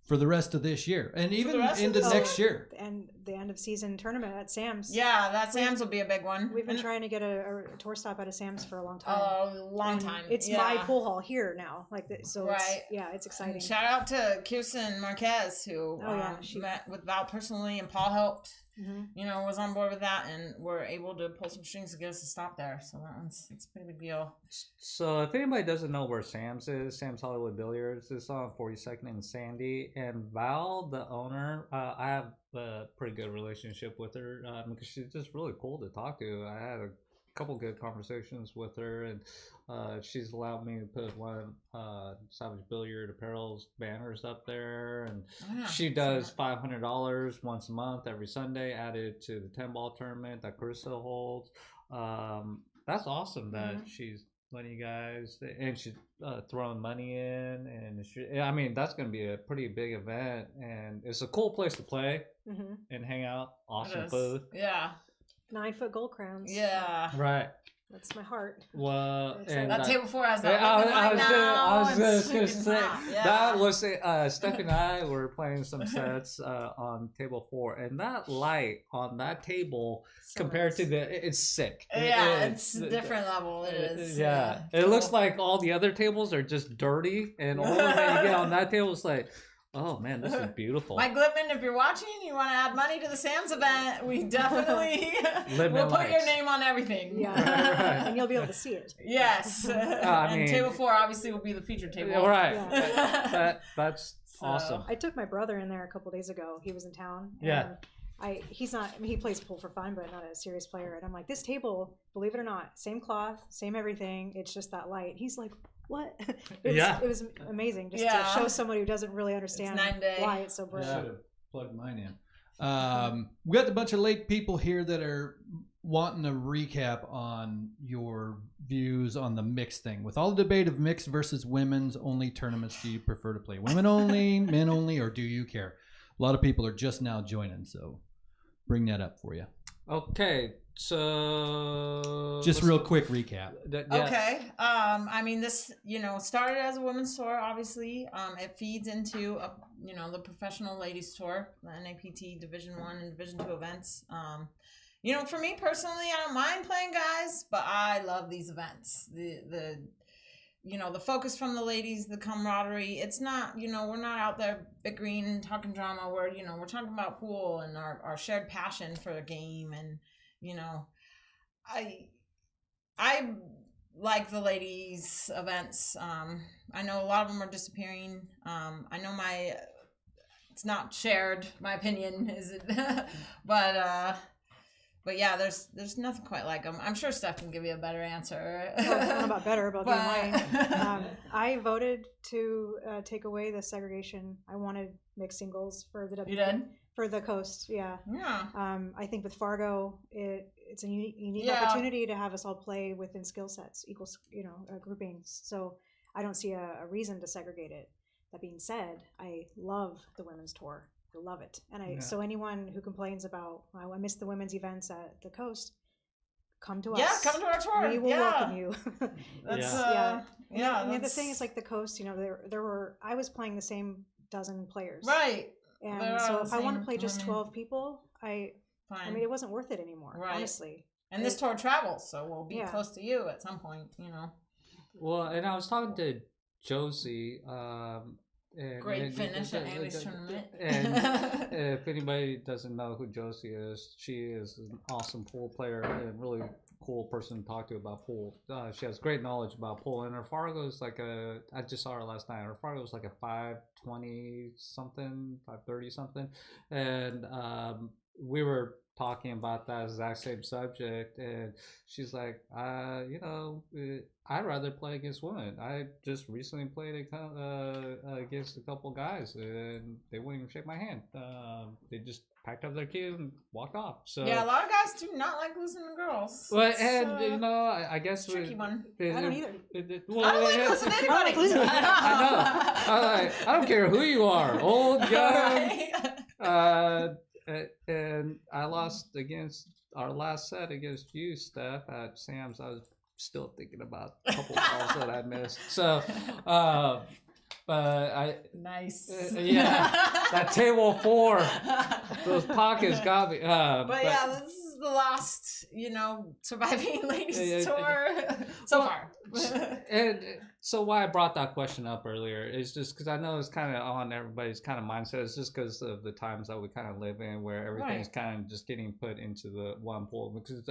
for the rest of this year and even into next year? And the end of season tournament at Sam's. Yeah, that Sam's will be a big one. We've been trying to get a tour stop out of Sam's for a long time. A long time. It's my pool hall here now, so right. It's exciting. And shout out to Kirsten Marquez, who she met with Val personally, and Paul helped. Mm-hmm. Was on board with that, and we're able to pull some strings to get us to stop there. So it's a pretty big deal. So if anybody doesn't know where Sam's is, Sam's Hollywood Billiards is on 42nd and Sandy. And Val, the owner, I have a pretty good relationship with her because she's just really cool to talk to. I had a couple good conversations with her, and she's allowed me to put one Savage Billiard Apparel's banners up there, and she does $500 once a month every Sunday added to the 10-ball tournament that Carissa holds. That's awesome that she's letting you guys, and she's throwing money in, and that's going to be a pretty big event, and it's a cool place to play and hang out. Awesome food. Yeah. 9-foot gold crowns. Yeah. Right. That's my heart. Well, and that table 4 has that. I was just gonna say that was Steph and I were playing some sets on table 4, and that light on that table compared to it's sick. It's a different level. It is. Yeah, it looks like all the other tables are just dirty, and all that you get on that table is like, oh man, this is beautiful. Mike Lippman, if you're watching, you want to add money to the Sam's event, we definitely will put your name on everything. Yeah, right. And you'll be able to see it. Yes. And table 4 obviously will be the featured table. Right. Yeah. That's awesome. I took my brother in there a couple days ago. He was in town. Yeah. He plays pool for fun, but not a serious player. And I'm like, this table, believe it or not, same cloth, same everything. It's just that light. He's like, what? It was amazing just to show somebody who doesn't really understand why it's so bright. I should have plugged mine in. We got a bunch of late people here that are wanting a recap on your views on the mixed thing. With all the debate of mixed versus women's only tournaments, do you prefer to play women only, men only, or do you care? A lot of people are just now joining, so bring that up for you. Okay, so just real quick recap. Okay, this started as a women's tour. Obviously, it feeds into the professional ladies tour, the NAPT Division 1 and Division 2 events. For me personally, I don't mind playing guys, but I love these events. The focus from the ladies, the camaraderie. It's not, we're not out there bickering and talking drama. We're talking about pool and our shared passion for the game. And, I like the ladies events. I know a lot of them are disappearing. I know it's not shared, my opinion, is it? But yeah, there's nothing quite like them. I'm sure Steph can give you a better answer. I don't know about better, but mine. I voted to take away the segregation. I wanted mixed singles for the You did? For the coast, yeah. Yeah. I think with Fargo, it's a unique opportunity to have us all play within skill sets, equal, groupings. So I don't see a reason to segregate it. That being said, I love the women's tour. I love it. And so anyone who complains about, I missed the women's events at the coast, come to us. Yeah, come to our tour. We will welcome you. That's, And the thing is, like the coast, I was playing the same dozen players. Right. And so if I want to play just 12 people, it wasn't worth it anymore, honestly. And this tour travels, so we'll be close to you at some point, Well, and I was talking to Josie, great finish at Amy's tournament. And if anybody doesn't know who Josie is, she is an awesome pool player and really cool person to talk to about pool. She has great knowledge about pool, and her Fargo is like I just saw her last night. Her Fargo is like a 520 something, 530 something, and we were talking about that exact same subject, and she's like, I'd rather play against women. I just recently played against a couple guys, and they wouldn't even shake my hand. They just packed up their cue and walked off. So yeah, a lot of guys do not like losing to girls. Well, and I guess it's a tricky one. I don't either. I don't like losing to anybody. I know. I don't care who you are, old, young. And I lost against our last set against you, Steph, at Sam's. I was still thinking about a couple balls that I missed. So, but Nice. yeah, that table 4, those pockets got me. But yeah, this is the last, surviving ladies tour so far. And so why I brought that question up earlier is just because I know it's kind of on everybody's kind of mindset. It's just because of the times that we kind of live in, where everything's kind of just getting put into the one pool. Because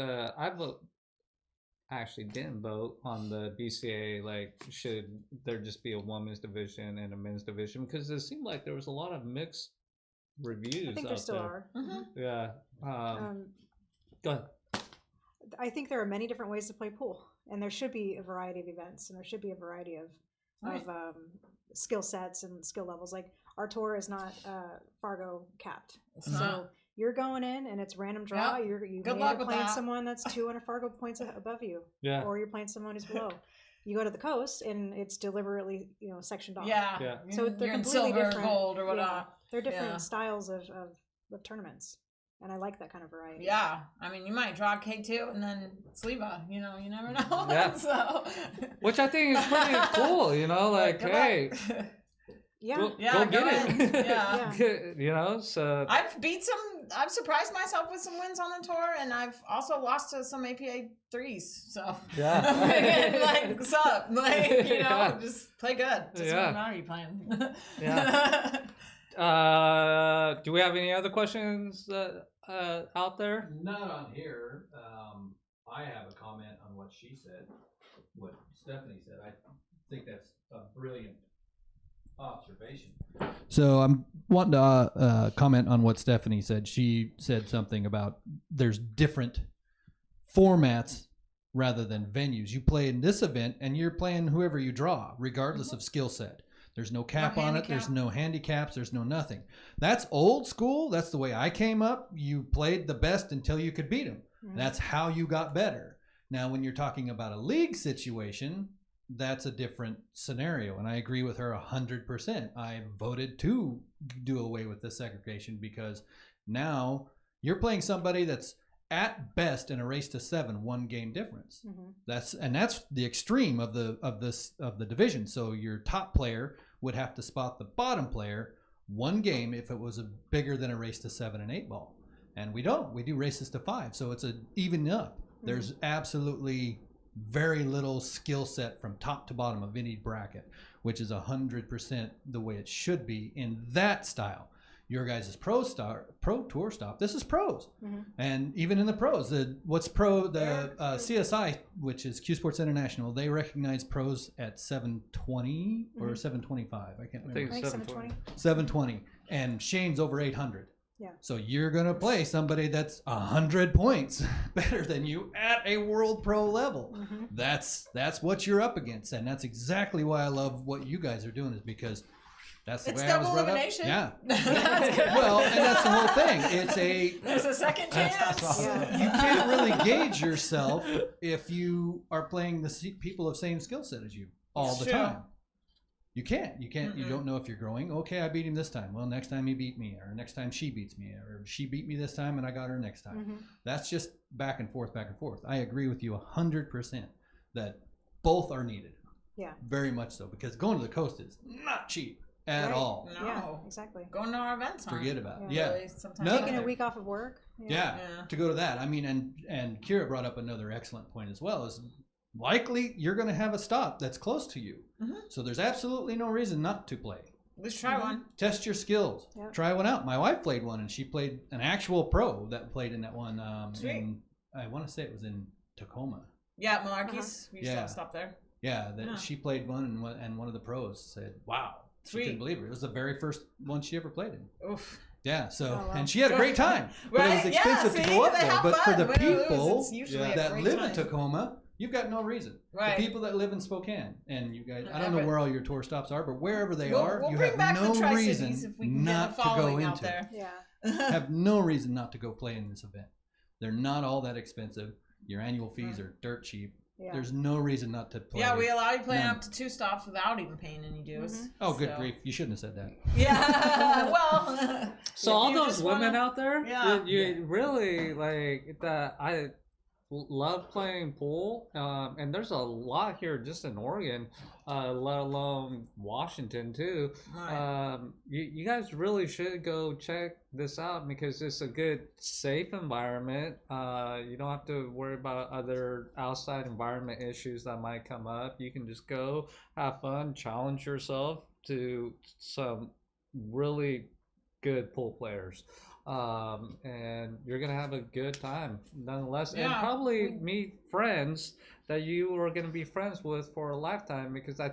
I actually didn't vote on the BCA, like, should there just be a women's division and a men's division? Because it seemed like there was a lot of mixed reviews. I think there still are. Mm-hmm. Yeah. Go ahead. I think there are many different ways to play pool, and there should be a variety of events, and there should be a variety of skill sets and skill levels. Like, our tour is not Fargo capped, so you're going in and it's random draw. Yep. You Good may luck be with playing that. someone that's 200 Fargo points above you, Yeah. or you're playing someone who's below. You go to the coast and it's deliberately sectioned off. Yeah. Yeah. So they're you're in completely silver or different. gold or whatnot. They're different Yeah. styles of tournaments, and I like that kind of variety. Yeah. I mean, you might draw K2 and then Sleva, you never know. Yeah. So, Which I think is pretty cool, like, Good hey, luck. Yeah. go Yeah, get go it. in. Yeah. So I've surprised myself with some wins on the tour, and I've also lost to some APA 3s. So yeah. like, what's up? Like, Yeah. just play good. Just Yeah. what amount are you playing? Yeah. Do we have any other questions out there? Not on here. I have a comment on what she said, what Stephanie said. I think that's a brilliant observation. So I'm wanting to comment on what Stephanie said. She said something about there's different formats rather than venues. You play in this event and you're playing whoever you draw, regardless of skill set. There's no cap on it. There's no handicaps. There's no nothing. That's old school. That's the way I came up. You played the best until you could beat them. Mhm. That's how you got better. Now, when you're talking about a league situation, that's a different scenario. And I agree with her 100%. I voted to do away with the segregation because now you're playing somebody that's at best in a race to 7, 1 game difference. Mhm. That's the extreme of the division. So your top player would have to spot the bottom player 1 game if it was bigger than a race to 7 and 8 ball. And we don't. We do races to 5. So it's a even up. There's absolutely very little skill set from top to bottom of any bracket, which is 100% the way it should be in that style. Your guys' pro tour stop. This is pros, and even in the pros, the CSI, which is Q Sports International, they recognize pros at 720 or 725. I can't remember. I think 720. 720, and Shane's over 800. Yeah. So you're gonna play somebody that's 100 points better than you at a world pro level. Mm-hmm. That's what you're up against, and that's exactly why I love what you guys are doing. Is because that's the It's way I was double brought elimination. up. Yeah. That's good. Well, and that's the whole thing. There's a second chance. Yeah. You can't really gauge yourself if you are playing the people of same skill set as you all the True. time. You can't. You don't know if you're growing. Okay, I beat him this time. Well, next time he beat me, or next time she beats me, or she beat me this time and I got her next time. Mm-hmm. That's just back and forth, back and forth. I agree with you 100% that both are needed. Yeah. Very much so, because going to the coast is not cheap at Right. all. No. Yeah, exactly. Going to our events. Forget about it. Yeah. Yeah. Really, sometimes No. Taking a week off of work. Yeah, Yeah. to go to that. I mean, and Kira brought up another excellent point as well. Is likely you're going to have a stop that's close to you, so there's absolutely no reason not to play. Let's try one. Test your skills. Yep. Try one out. My wife played one, and she played an actual pro that played in that one. Sweet. I want to say it was in Tacoma. Yeah, Malarkey's. We used Yeah. to stop there. Yeah, Yeah. she played one, and one of the pros said, "Wow, she Sweet. couldn't believe it. It was the very first one she ever played in." Oof. Yeah, so Oh, wow. and she had a great time, but it was Right? expensive Yeah, to see, go up they there. have But for fun. the Win or lose, people it's usually a that great live in time. Tacoma, you've got no reason. Right. The people that live in Spokane, and you guys, I don't know Whatever. where all your tour stops are, but wherever they We'll are, you bring have back no the Tri-Cities reason if we can not get a to go following out into. there. Yeah. Have no reason not to go play in this event. They're not all that expensive. Your annual fees are dirt cheap. Yeah. There's no reason not to play. Yeah, we allow you playing None. up to 2 stops without even paying any dues. Oh, good So- grief! You shouldn't have said that. Yeah, well. So if all you those just women wanna- out there, Yeah. you really like that. love playing pool, and there's a lot here just in Oregon, let alone Washington too. Right. You guys really should go check this out because it's a good, safe environment. You don't have to worry about other outside environment issues that might come up. You can just go have fun, challenge yourself to some really good pool players, and you're gonna have a good time nonetheless, and Yeah. probably meet friends that you are gonna be friends with for a lifetime. Because I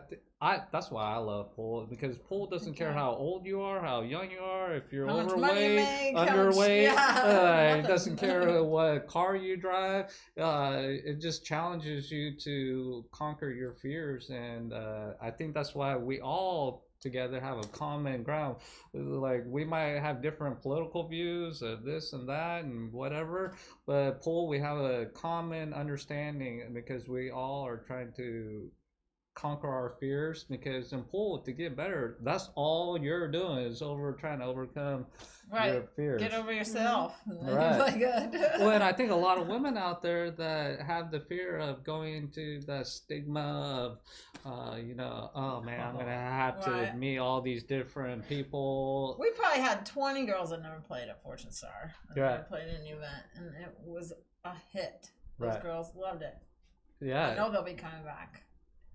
that's why I love pool, because pool doesn't care Okay. how old you are, how young you are, if you're How much money you overweight, make, how much- underweight. yeah. It doesn't care what car you drive. It just challenges you to conquer your fears, and I think that's why we all together have a common ground. Like, we might have different political views of this and that and whatever, but pool, we have a common understanding because we all are trying to conquer our fears. Because in pool, to get better, that's all you're doing is trying to overcome Right. your fears. Get over yourself. Right. Like that. Well, and I think a lot of women out there that have the fear of going into that stigma of, oh man, I'm gonna have to Right. meet all these different people. We probably had 20 girls that never played at Fortune Star. That Right. never played in an event, and it was a hit. Those Right. girls loved it. I Yeah. know they'll be coming back.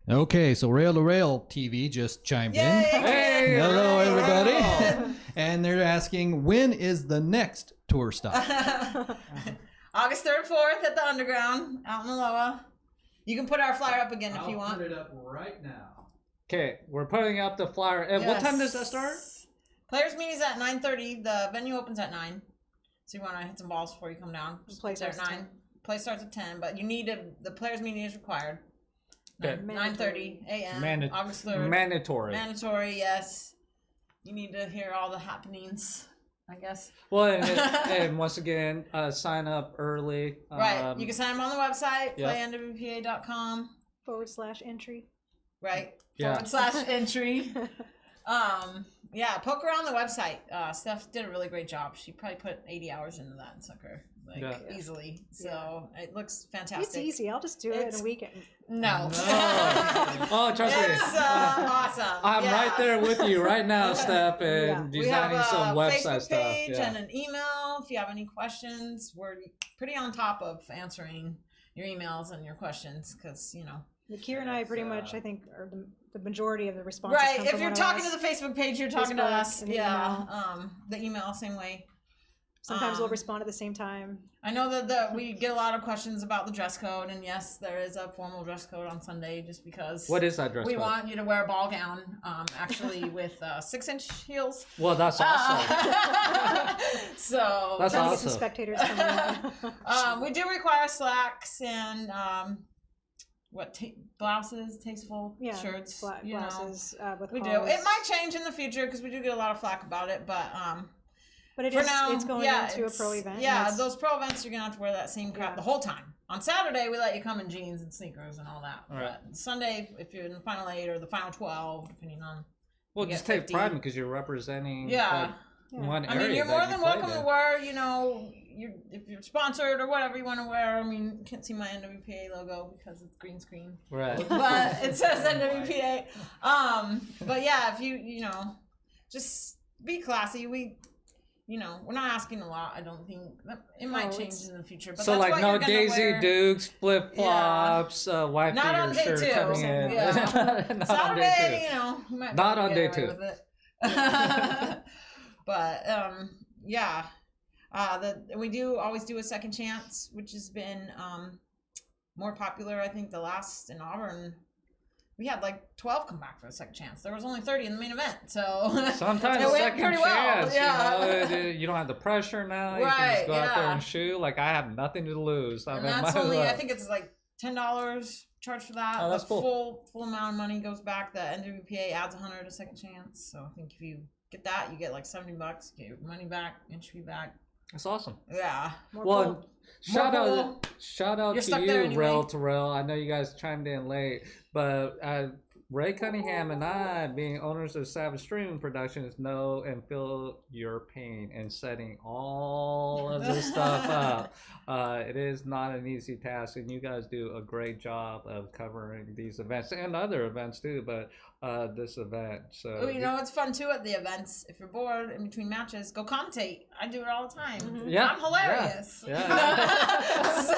Okay, so Rail to Rail TV just chimed Yay! in. Hey, Hello, Rail to everybody. Rail. And they're asking, when is the next tour stop? August 3rd, 4th at the Underground out in Aloha. You can put our flyer up again if you I'll want. put it up right now. Okay, we're putting up the flyer. And what time does that Yes. start? Players meeting's at 9:30. The venue opens at 9. So you want to hit some balls before you come down. Just Play get there at starts at 9. Play starts at 10, but you need the players meeting is required. Okay. 9:30 a.m. Manda- August 3rd. Mandatory. Mandatory, yes. You need to hear all the happenings, I guess. Well, and once again, sign up early. Right. You can sign them on the website, yeah. playnwpa.com. /entry. Right. Yeah. /entry. Yeah, poke around the website. Steph did a really great job. She probably put 80 hours into that sucker, like Yeah. easily. So it looks It's fantastic. easy. I'll just do it in It's- a weekend. No. No. Oh, trust me. It's awesome. I'm Yeah. right there with you right now, Steph, and We have designing a some website Facebook stuff. page Yeah. and an email. If you have any questions, we're pretty on top of answering your emails and your questions because, Kira and I pretty much, I think, are the majority of the responses. Right. come If from you're one of talking us. to the Facebook page, you're talking to Facebook us. and the Yeah. The email, same way. Sometimes we'll um, respond at the same time. I know that we get a lot of questions about the dress code, and yes, there is a formal dress code on Sunday just because What is that dress we code? want you to wear a ball gown, actually with 6-inch heels. Well, that's awesome. So That's Trying to get some awesome. spectators coming in. we do require slacks and blouses, tasteful Yeah, shirts. glasses with We do. collars. It might change in the future because we do get a lot of flack about it, but But it for is, now, it's going yeah, into a it's- pro event. and Yeah, it's- those pro events you're gonna have to wear that same crap Yeah. the whole time. On Saturday we let you come in jeans and sneakers and all that. Right. But Sunday, if you're in the final 8 or the final 12, depending on Well, you just get take 50. pride because you're representing yeah. Yeah. one I area. mean, you're that more you than played welcome in. to wear, if you're sponsored or whatever you want to wear. I mean, you can't see my NWPA logo because it's green screen, Right. but it says NWPA. But yeah, if you just be classy. We're not asking a lot. I don't think it might No, change it's- in the future. But So, that's like, what no you're gonna Daisy wear. Dukes, flip flops, wife Not on beater day shirt 2. coming in. Yeah. Not on Saturday, day you might be Not able on to day get away 2. with it. But yeah, we do always do a second chance, which has been more popular. I think the last in Auburn, we had like 12 come back for a second chance. There was only 30 in the main event, so two. Sometimes it went second pretty well. chance, Yeah. you don't have the pressure now. You can Right, just go out there yeah. and shoot. Like, I have nothing to lose. I And mean, that's might as only, I well. think it's like $10 charge for that. Oh, that's the cool. full amount of money goes back. The NWPA adds $100 a second chance. So I think if you get that, you get like $70. Get your money back, entry back. That's awesome. Yeah. More Well, cool. shout More out You're to stuck there you, anyway. Rail to Rail. I know you guys chimed in late, but Ray Cunningham and I, being owners of Savage Streaming Productions, know and feel your pain in setting all of this stuff up. It is not an easy task, and you guys do a great job of covering these events and other events too, but this event. So Oh, you know what's fun too at the events? If you're bored in between matches, go commentate. I do it all the time. Yeah, I'm hilarious. yeah. So,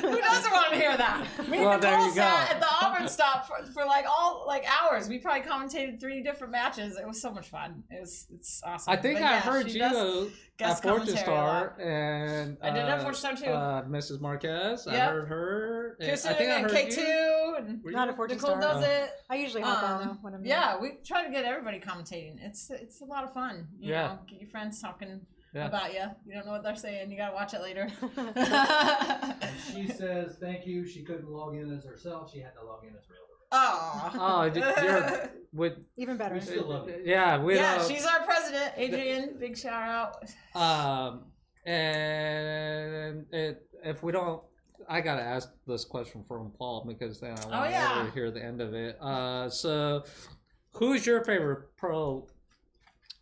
who doesn't want to hear that? Me Well, and there Nicole you go. sat at the Auburn stop for like hours. We probably commentated 3 different matches. It was so much fun. It's awesome. I think But I yeah, heard she you does at guest Fortune commentary a Star, lot. and I did at Fortune Star too. Mrs. Marquez. I Yep. heard her. And Kirsten I think I and heard K2 you. and Were Not you? a Fortune Nicole Star. does it. I usually hop on though when I'm Yeah, we try to get everybody commentating. It's a lot of fun. You Yeah. know, get your friends talking Yeah. about you. You don't know what they're saying. You gotta watch it later. And she says thank you. She couldn't log in as herself. She had to log in as real. Oh, You're with. Even better. We still love you. Yeah, we. yeah, she's our president, Adrian. Big shout out. And if we don't, I gotta ask this question from Paul because then I want yeah. to hear the end of it. So, who's your favorite pro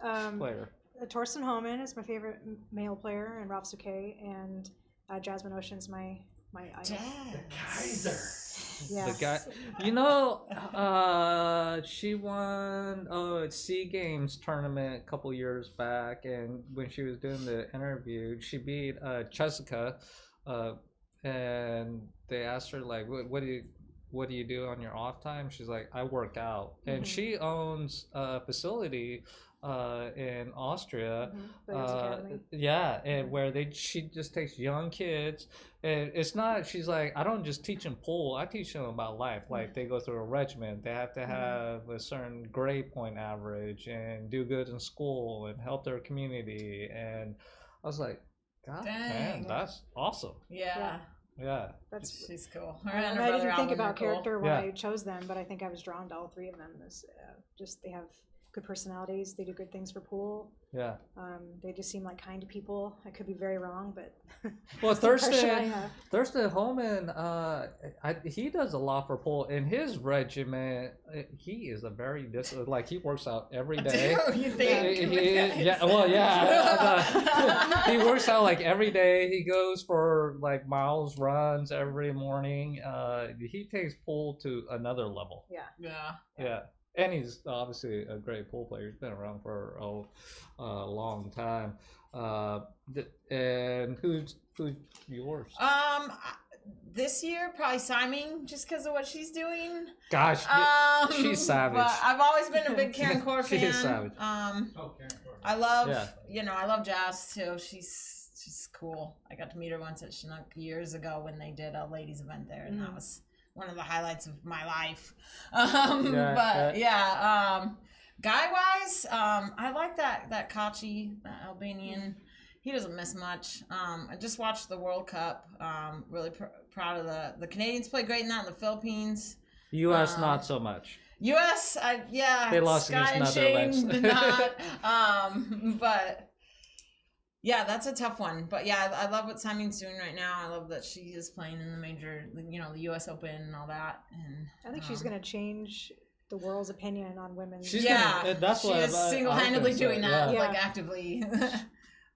player? Torsten Homan is my favorite male player, and Ralph Souquet, and Jasmine Ocean's my idol. The Kaiser. Yeah. The guy, you know, she won a Sea Games tournament a couple years back, and when she was doing the interview, she beat Jessica, and they asked her like, "What do you do on your off time?" She's like, "I work out," and she owns a facility in Austria. Players Academy. Yeah, and where she just takes young kids, and it's not. She's like, I don't just teach them pool. I teach them about life. Like they go through a regimen. They have to have a certain grade point average and do good in school and help their community. And I was like, God, man, that's awesome. Yeah. Yeah. That's. She's cool. I Her and her didn't brother think Alvin about are cool. character when Yeah. I chose them, but I think I was drawn to all 3 of them. Just they have good personalities. They do good things for pool. Yeah. They just seem like kind people. I could be very wrong, but Well, that's the impression I Thurston have. Thurston Holman, he does a lot for pool. In his regiment, he is a very like he works out every day. Do you think? Yeah, well, yeah. He works out like every day. He goes for like miles runs every morning. He takes pool to another level. Yeah. Yeah. And he's obviously a great pool player. He's been around for a long time. And who's yours? This year probably Simon, just because of what she's doing. Gosh, she's savage. But I've always been a big Karen Core She fan. is savage. Oh, Karen Corbin. I love, Yeah. I love Jazz too. She's cool. I got to meet her once at Chinook years ago when they did a ladies event there, and that was one of the highlights of my life. Guy wise, I like that Kachi, that Albanian. He doesn't miss much. I just watched the World Cup. Really proud of the Canadians played great in that. In the Philippines. U.S. not so much. U.S. They lost Sky against and Netherlands. Shane did not. But yeah, that's a tough one. But yeah, I love what Simon's doing right now. I love that she is playing in the major, the U.S. Open and all that. And I think she's going to change the world's opinion on women. She's yeah, gonna, that's she what is I was single-handedly gonna say, doing that, yeah. like actively.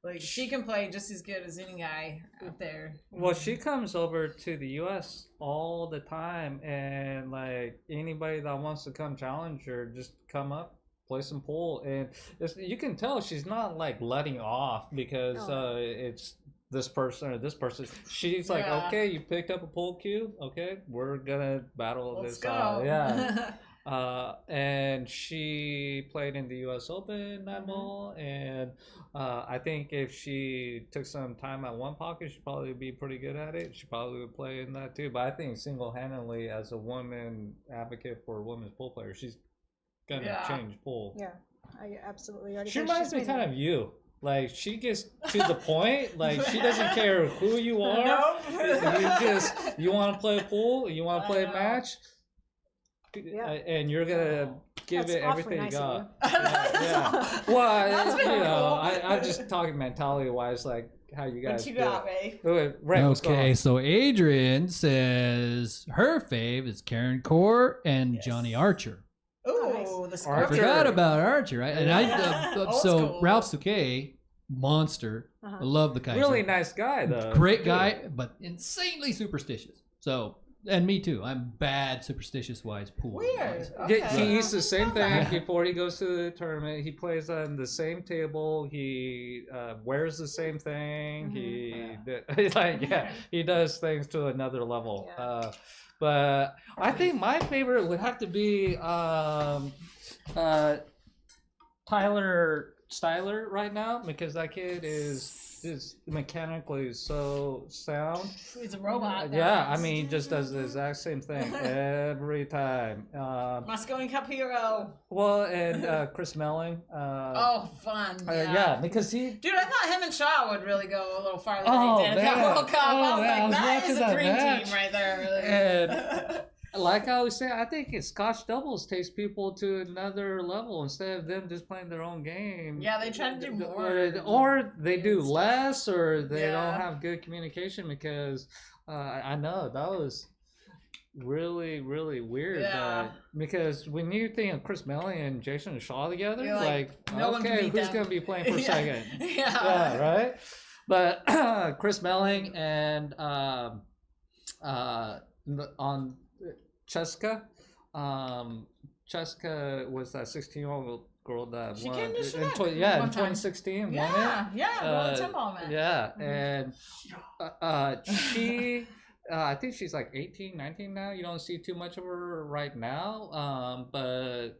Like she can play just as good as any guy out there. Well, she comes over to the U.S. all the time, and like anybody that wants to come challenge her, just come up, play some pool, and you can tell she's not like letting off because it's this person or this person. She's like, okay, you picked up a pool cue, okay, we're gonna battle Let's this. go. Yeah. And she played in the U.S. Open netball, and I think if she took some time at one pocket, she'd probably be pretty good at it. She probably would play in that too. But I think single-handedly, as a woman advocate for women's pool players, she's gonna change pool. Yeah, I absolutely already. She think reminds she's me made kind it. of you. Like she gets to the point. Like she doesn't care who you are. You want to play a pool. You want to play a match. Yeah. And you're gonna give That's it awfully everything nice you of got. That's Well, That's very I'm cool. just talking mentality wise. Like how you guys What you feel. got, Ray? Ray, what's going Okay, on? so Adrian says her fave is Karen Core and Yes. Johnny Archer. Ooh, nice. the Archer. Scorpion. I forgot about Archer, right? And Old so school. Ralph Souquet, monster. Uh-huh. I love the Kaiser. Really nice guy, though. Great Good. guy, but insanely superstitious. So, and me too. I'm bad superstitious wise pool. Weird. wise. Okay. Yeah, he eats the same thing Yeah. before he goes to the tournament. He plays on the same table. He wears the same thing. He he does things to another level. Yeah. But I think my favorite would have to be Tyler Styler right now, because that kid is mechanically so sound. He's a robot. Yeah, I mean, he just does the exact same thing every time. Moscone Cup hero. Well, and Chris Melling. Oh, fun. Yeah, because he. Dude, I thought him and Shaw would really go a little farther Oh, than they did at man. that World Cup. Oh, I was man, I like, was that watching is a that dream match. team right there. And like I always say, I think Scotch doubles takes people to another level instead of them just playing their own game. Yeah, they try to do more. Or they do stuff. less, or they Yeah. don't have good communication, because I know that was really, really weird. Yeah. Because when you think of Chris Melling and Jason Shaw together, You're like, no one can okay, beat who's them. going to be playing for Yeah. second? Yeah. Right? But Chris Melling and on Cheska, Cheska was that 16-year-old girl that She won came to in, Chinook yeah, in one time. 2016 won it. Yeah, yeah, the temple event. Yeah, Mhm. and she, I think she's like 18, 19 now. You don't see too much of her right now, but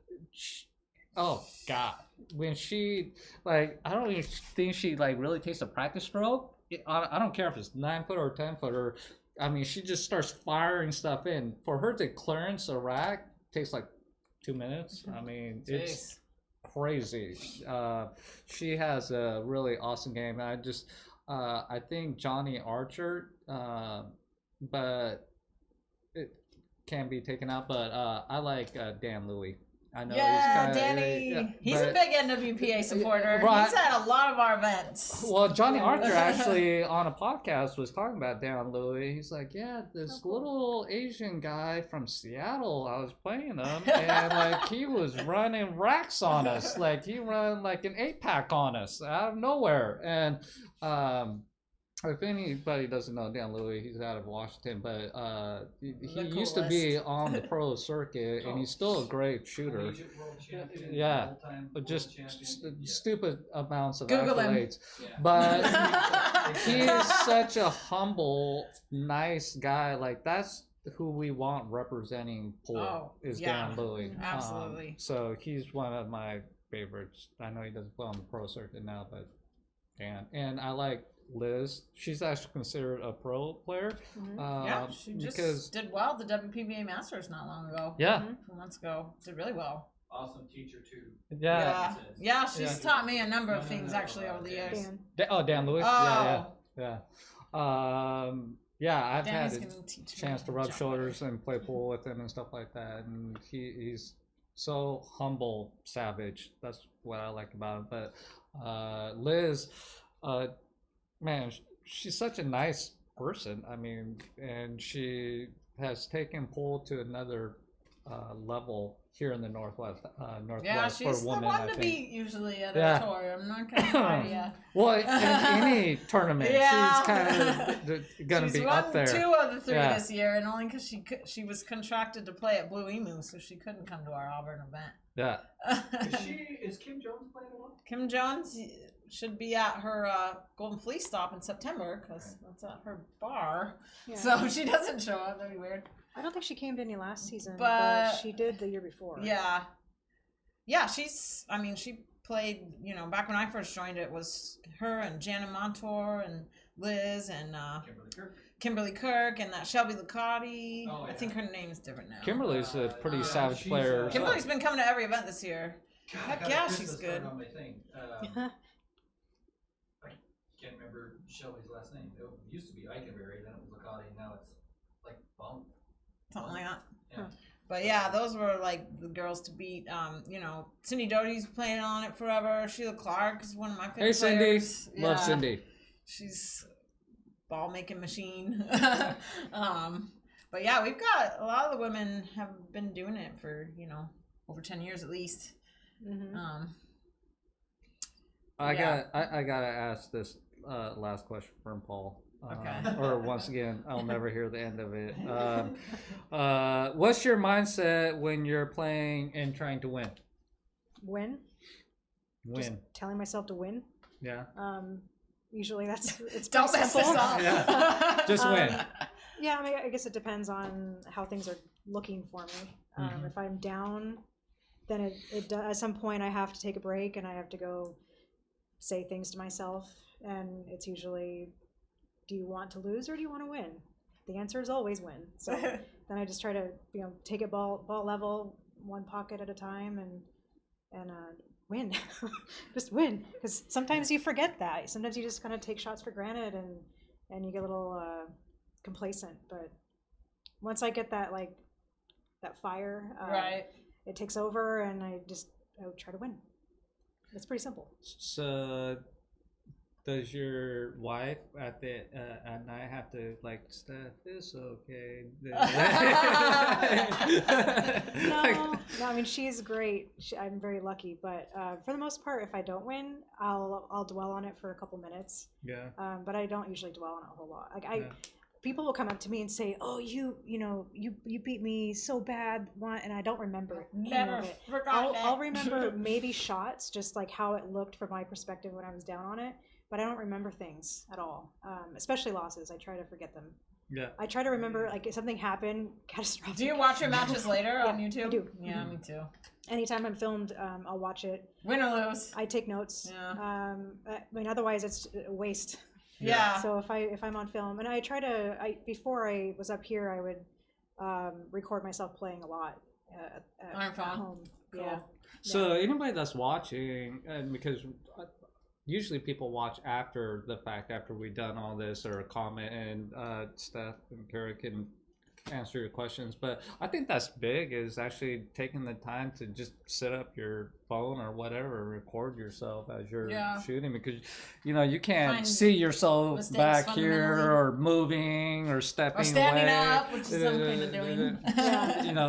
oh god, when she, like, I don't even think she like really takes a practice stroke. I don't care if it's 9-foot or 10-footer. I mean, she just starts firing stuff in. For her to clearance a rack takes like 2 minutes. I mean, it's crazy. She has a really awesome game. I think Johnny Archer, but it can be taken out. But I like Dan Louie. I know Yeah, he's kinda, Danny. He's but- a big NWPA supporter. Right. He's at a lot of our events. Well, Johnny Archer actually on a podcast was talking about Dan Louie. He's like, yeah, this little Asian guy from Seattle, I was playing him, and like he was running racks on us. Like he ran like an 8-pack on us out of nowhere. And if anybody doesn't know Dan Louie, he's out of Washington, but he The used to be coolest. on the pro circuit, and he's still a great shooter. Collegiate world champion, Yeah, full-time But world just champion. stupid amounts of Google him. accolades. Yeah. But he is such a humble, nice guy. Like that's who we want representing pool Oh, is yeah. Dan Louie. Absolutely. So he's one of my favorites. I know he doesn't play on the pro circuit now, but Dan. And I like Liz. She's actually considered a pro player. Yeah, she just because did well at the WPBA Masters not long ago. yeah, A few months ago. Did really well. Awesome teacher too. yeah. Yeah, she's Yeah. taught me a number of No, things no, actually over the years. Dan. Dan Lewis. Oh. Yeah. Yeah, I've Danny's had gonna teach me chance to rub jump. shoulders and play pool with him and stuff like that, and he's so humble, savage. That's what I like about him. But Liz, man, she's such a nice person. I mean, and she has taken pool to another level here in the Northwest. Yeah, Northwest she's for women, the one I to think. beat usually at Yeah. a tour. I'm not gonna lie to you. Well, in any tournament, Yeah. she's kind of gonna She's be won up there. 2 of the 3 Yeah. this year, and only because she was contracted to play at Blue Emu, so she couldn't come to our Auburn event. Yeah. Is Kim Jones playing a lot? Kim Jones should be at her Golden Fleece stop in September because that's at her bar. Yeah. So she doesn't show up. That'd be weird. I don't think she came to any last season, But- but she did the year before. Yeah. Yeah, she played, back when I first joined, it was her and Jana Montour and Liz and Kimberly Kirk and that Shelby Licati. Oh, I yeah. think her name's different now. Kimberly's a pretty Yeah, savage she's, player. uh, as Kimberly's been coming to every event this year. God, Heck I got a yeah, Christmas she's good. card on my thing. I can't remember Shelby's last name. It used to be Eichenberry, then it was Licati, now it's like Bunk. Something like that. Yeah. But yeah, those were like the girls to beat. Cindy Doty's playing on it forever. Sheila Clark is one of my favorite Hey, Cindy. players. Love Yeah. Cindy. She's ball making machine. But yeah, we've got a lot of the women have been doing it for, over 10 years at least. Mm-hmm. I Yeah. gotta ask this last question from Paul. Okay. Or once again, I'll never hear the end of it. What's your mindset when you're playing and trying to win? Win. Just Win. telling myself to win. Yeah. Usually it's Don't pretty mess this simple. up. Yeah. Just win. Yeah, I mean, I guess it depends on how things are looking for me. If I'm down, then at some point I have to take a break and I have to go say things to myself. And it's usually, do you want to lose or do you want to win? The answer is always win. So then I just try to take it ball level, one pocket at a time, and win. Just win, because sometimes you forget that. Sometimes you just kind of take shots for granted and you get a little complacent. But once I get that that fire, Right. it takes over, and I try to win. It's pretty simple. So, does your wife at night have to Steph, it's okay? No, I mean, she's great. I'm very lucky, but for the most part, if I don't win, I'll dwell on it for a couple minutes. Yeah. But I don't usually dwell on it a whole lot. Yeah. People will come up to me and say, "Oh, you beat me so bad," and I don't remember any Never of it. forgot that. I'll remember maybe shots, just like how it looked from my perspective when I was down on it, but I don't remember things at all. Especially losses, I try to forget them. Yeah. I try to remember if something happened catastrophic. Do you watch your matches later on YouTube? I do. Yeah, me too. Anytime I'm filmed, I'll watch it. Win or lose. I take notes. Yeah. I mean, otherwise it's a waste. Yeah. So if I'm on film, and I try to, before I was up here, I would record myself playing a lot at home. Cool. Yeah. So anybody that's watching, and because usually people watch after the fact, after we've done all this, or comment, and Steph and Kara can answer your questions. But I think that's big, is actually taking the time to just set up your phone or whatever, record yourself as you're shooting, because you can't Find see yourself mistakes back here fundamentally. or moving or stepping Or standing away. up, which is I'm kind of doing.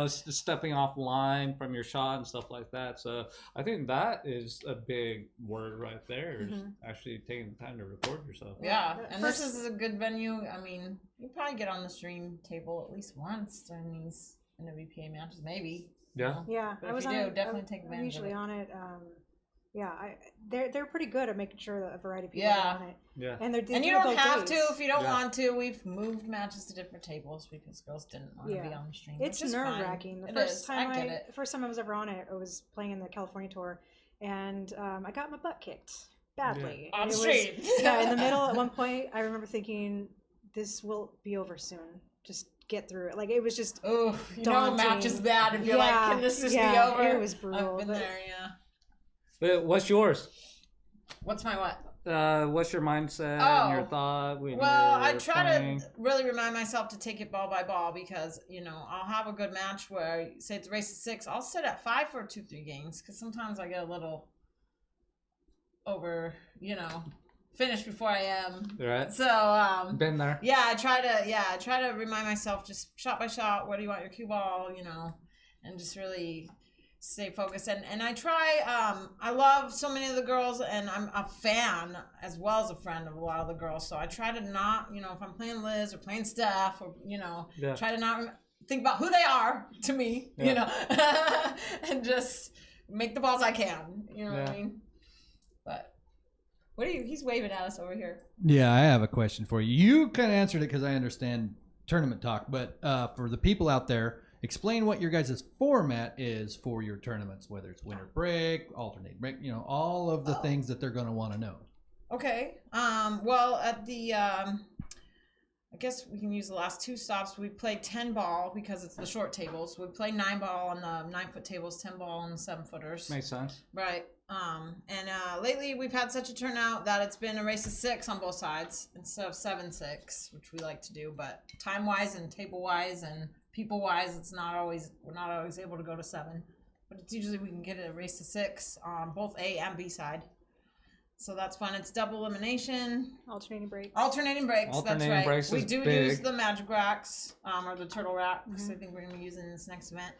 Stepping off line from your shot and stuff like that. So I think that is a big word right there, is actually taking the time to record yourself. Yeah, and this is a good venue. I mean, you probably get on the stream table at least once during these NWPA matches, maybe. Yeah. Yeah, But I if was you on do, it. definitely take I'm advantage of usually it. on it. They're pretty good at making sure that a variety of people get on it. Yeah. And they And do you it don't both have ways. to if you don't Yeah. want to. We've moved matches to different tables because girls didn't want to be on the stream. It's which is fine. nerve wracking. The It first is. time I get it. the first time I was ever on it, I was playing in the California tour, and I got my butt kicked badly. On And it was- stream. yeah, in the middle at one point, I remember thinking, "This will be over soon. Just get through it." Like, it was just Oh, you know a match is daunting. bad if you're like, can this just be over? It was brutal. I've been but- there, yeah. But what's yours? What's my what? What's your mindset and your thought when Well, you're I try playing? to really remind myself to take it ball by ball, because I'll have a good match where, say it's a race of 6, I'll sit at 5 for 2-3 games, because sometimes I get a little over finished before I am. Right. So Been there. I try to remind myself, just shot by shot, where do you want your cue ball, and just really stay focused. And I try, I love so many of the girls, and I'm a fan as well as a friend of a lot of the girls. So I try to not, if I'm playing Liz or playing Steph, or, try to not think about who they are to me, and just make the balls I can, what I mean? But he's waving at us over here. Yeah, I have a question for you. You kind of answered it because I understand tournament talk, but for the people out there, explain what your guys' format is for your tournaments, whether it's winter break, alternate break, all of the things that they're going to want to know. Okay. Well, at the, I guess we can use the last 2 stops. We played 10 ball because it's the short tables. We play 9 ball on the 9-foot tables, 10 ball on the 7-footers. Makes sense. Right. And lately we've had such a turnout that it's been a race of 6 on both sides instead of 7-6, which we like to do. But time wise and table wise and people wise, we're not always able to go to 7. But it's usually we can get a race of 6 on both A and B side. So that's fun. It's double elimination. Alternating breaks. Alternating breaks. Alternating that's right. breaks We is do big. use the magic racks, or the turtle racks. Mhm. I think we're gonna be using in this next event.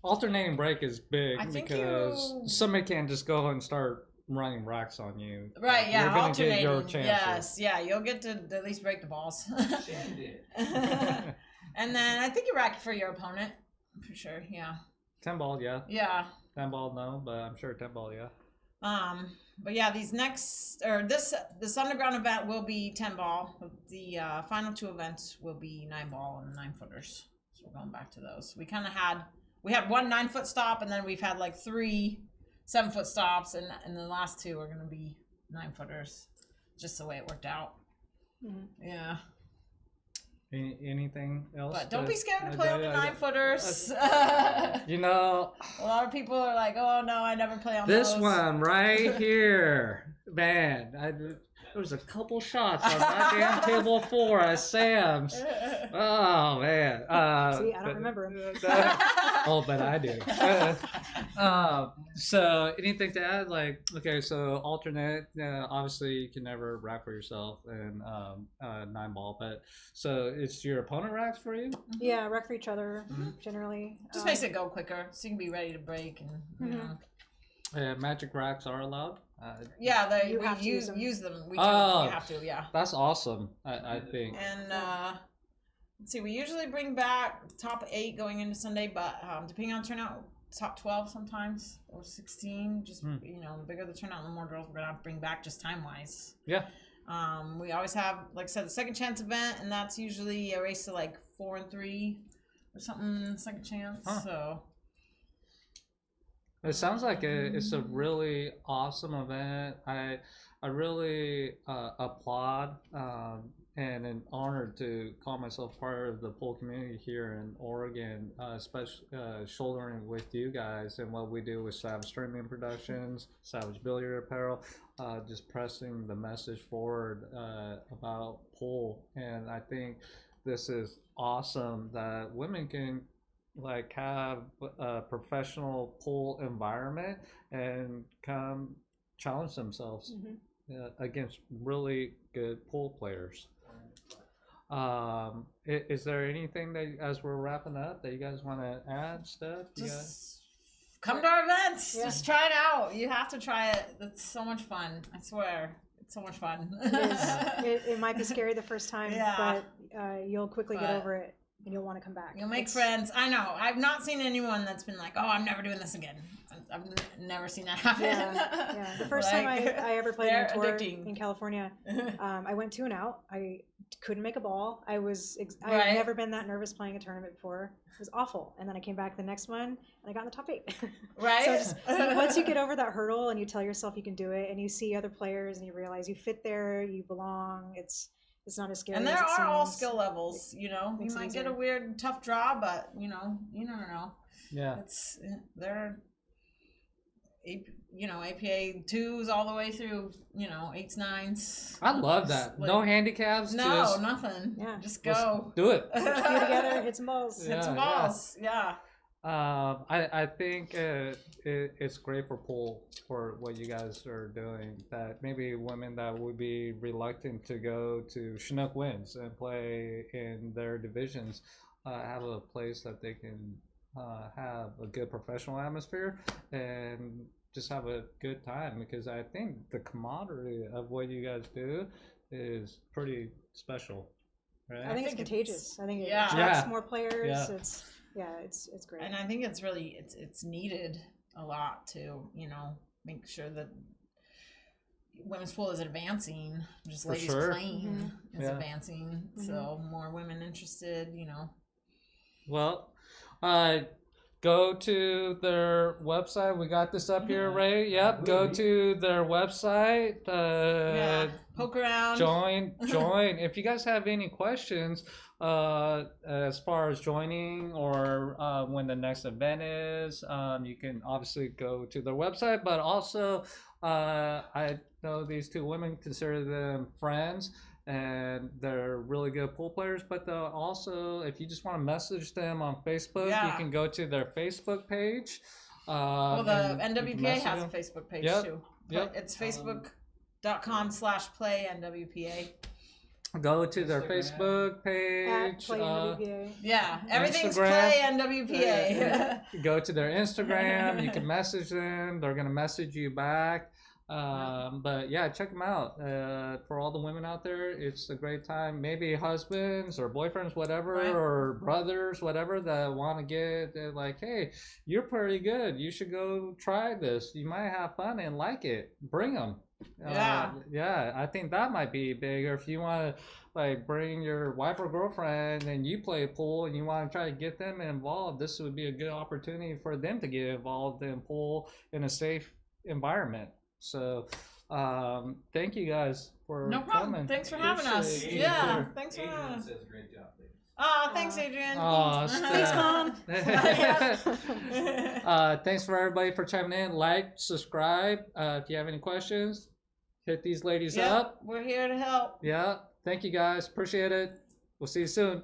Alternating break is big I think because you- somebody can't just go and start running racks on you. Right, yeah, You're gonna alternating. get your chances. Yes, yeah, you'll get to at least break the balls. She did. And then I think you rack for your opponent. I'm pretty sure, yeah. 10 ball, yeah. Yeah. 10 ball, no, but I'm sure 10 ball, yeah. But yeah, this underground event will be 10 ball. The final 2 events will be 9 ball and 9 footers. So we're going back to those. We had 1 9-foot stop, and then we've had like 3 7-foot stops, and the last 2 are gonna be 9 footers. Just the way it worked out. Mhm. Yeah. Anything else? But don't be scared to I- play I- on the I- 9-footers. You know, A lot of people are like, "Oh no, I never play on this those." one right here, man. There was a couple shots on that damn table 4 at Sam's. Oh man. See, I don't remember him. Oh, but I do. So anything to add? Like, okay, so alternate. Obviously, you can never rack for yourself in 9 ball, but so it's your opponent racks for you. Yeah, wreck for each other Mhm. generally. Just makes it go quicker, so you can be ready to break and you Mhm. know. Magic racks are allowed. Yeah, You we have to use them. use them. We do. Oh. We have to, yeah. That's awesome. I think. And let's see, we usually bring back top 8 going into Sunday, but depending on turnout, top 12 sometimes or 16. Just you know, the bigger the turnout, the more girls we're gonna bring back, just time wise. Yeah. We always have, like I said, the second chance event, and that's usually a race to like 4 and 3 or something. Second chance. Huh. So. It sounds like it's a really awesome event. I really applaud and am honored to call myself part of the pool community here in Oregon, especially shouldering with you guys and what we do with Savage Streaming Productions, Savage Billiard Apparel, just pressing the message forward about pool. And I think this is awesome that women can like have a professional pool environment and come challenge themselves against really good pool players. Is there anything that, as we're wrapping up, that you guys want to add, Steph? You guys? Just come to our events. Yeah. Just try it out. You have to try it. It's so much fun. I swear. It's so much fun. It might be scary the first time, Yeah. but you'll quickly get But- over it and you'll want to come back. You'll make It's- friends. I know. I've not seen anyone that's been like, "Oh, I'm never doing this again." I've never seen that happen. Yeah. The first time Like, I ever played they're on tour addicting. in California, I went 2 and out. I couldn't make a ball. I Right. had never been that nervous playing a tournament before. It was awful. And then I came back the next one and I got in the top 8. Right? So just, once you get over that hurdle and you tell yourself you can do it, and you see other players and you realize you fit there, you belong. It's not as scary. And there as it are all seems. skill levels, you know. You Makes it might get easier. a weird, tough draw, but you never know. Yeah. It's they're, APA 2s all the way through, 8s, 9s. I love that. Like, No handicaps. No, just nothing. Yeah. Just let's go. do it. Put your feet together, hit some balls. Yeah. Hit some balls. Yeah. I think it's great for pool for what you guys are doing. That maybe women that would be reluctant to go to Chinook Winds and play in their divisions have a place that they can have a good professional atmosphere and just have a good time, because I think the camaraderie of what you guys do is pretty special, right? I think it's think contagious. I think it Yeah. attracts Yeah. more players. Yeah. It's great. And I think it's really it's needed a lot to make sure that women's pool is advancing. Just For ladies sure. playing is Yeah. advancing. So more women interested. Well, go to their website. We got this up here, Ray. Yep. Go to their website. Yeah. Poke around. Join. If you guys have any questions as far as joining or when the next event is, you can obviously go to their website. But also, I know these 2 women, consider them friends, and they're really good pool players. But they'll also, if you just want to message them on Facebook, you Yeah. can go to their Facebook page. Well, the and you can NWPA message has a them. Facebook page Yep. too. Yep. It's facebook.com/play NWPA. Go to their Instagram. Facebook At page. Play NWPA. Yeah, everything's Instagram. play NWPA. Go to their Instagram. You can message them. They're gonna message you back. But yeah, check them out. For all the women out there, it's a great time. Maybe husbands or boyfriends, whatever, Right. or brothers, whatever, that want to they're like, hey, you're pretty good. You should go try this. You might have fun and like it. Bring them. Yeah, I think that might be bigger. If you want to like bring your wife or girlfriend and you play pool and you want to try to get them involved, this would be a good opportunity for them to get involved in pool in a safe environment. So thank you guys for No problem. coming. Thanks for having us. Appreciate it. Yeah, thanks for Adrian having us. says great job, ladies. Oh, thanks, Adrian. Aw, Thanks, Mom. Thanks for everybody for chiming in. Like, subscribe. If you have any questions, hit these ladies Yep, up. we're here to help. Yeah. Thank you guys. Appreciate it. We'll see you soon.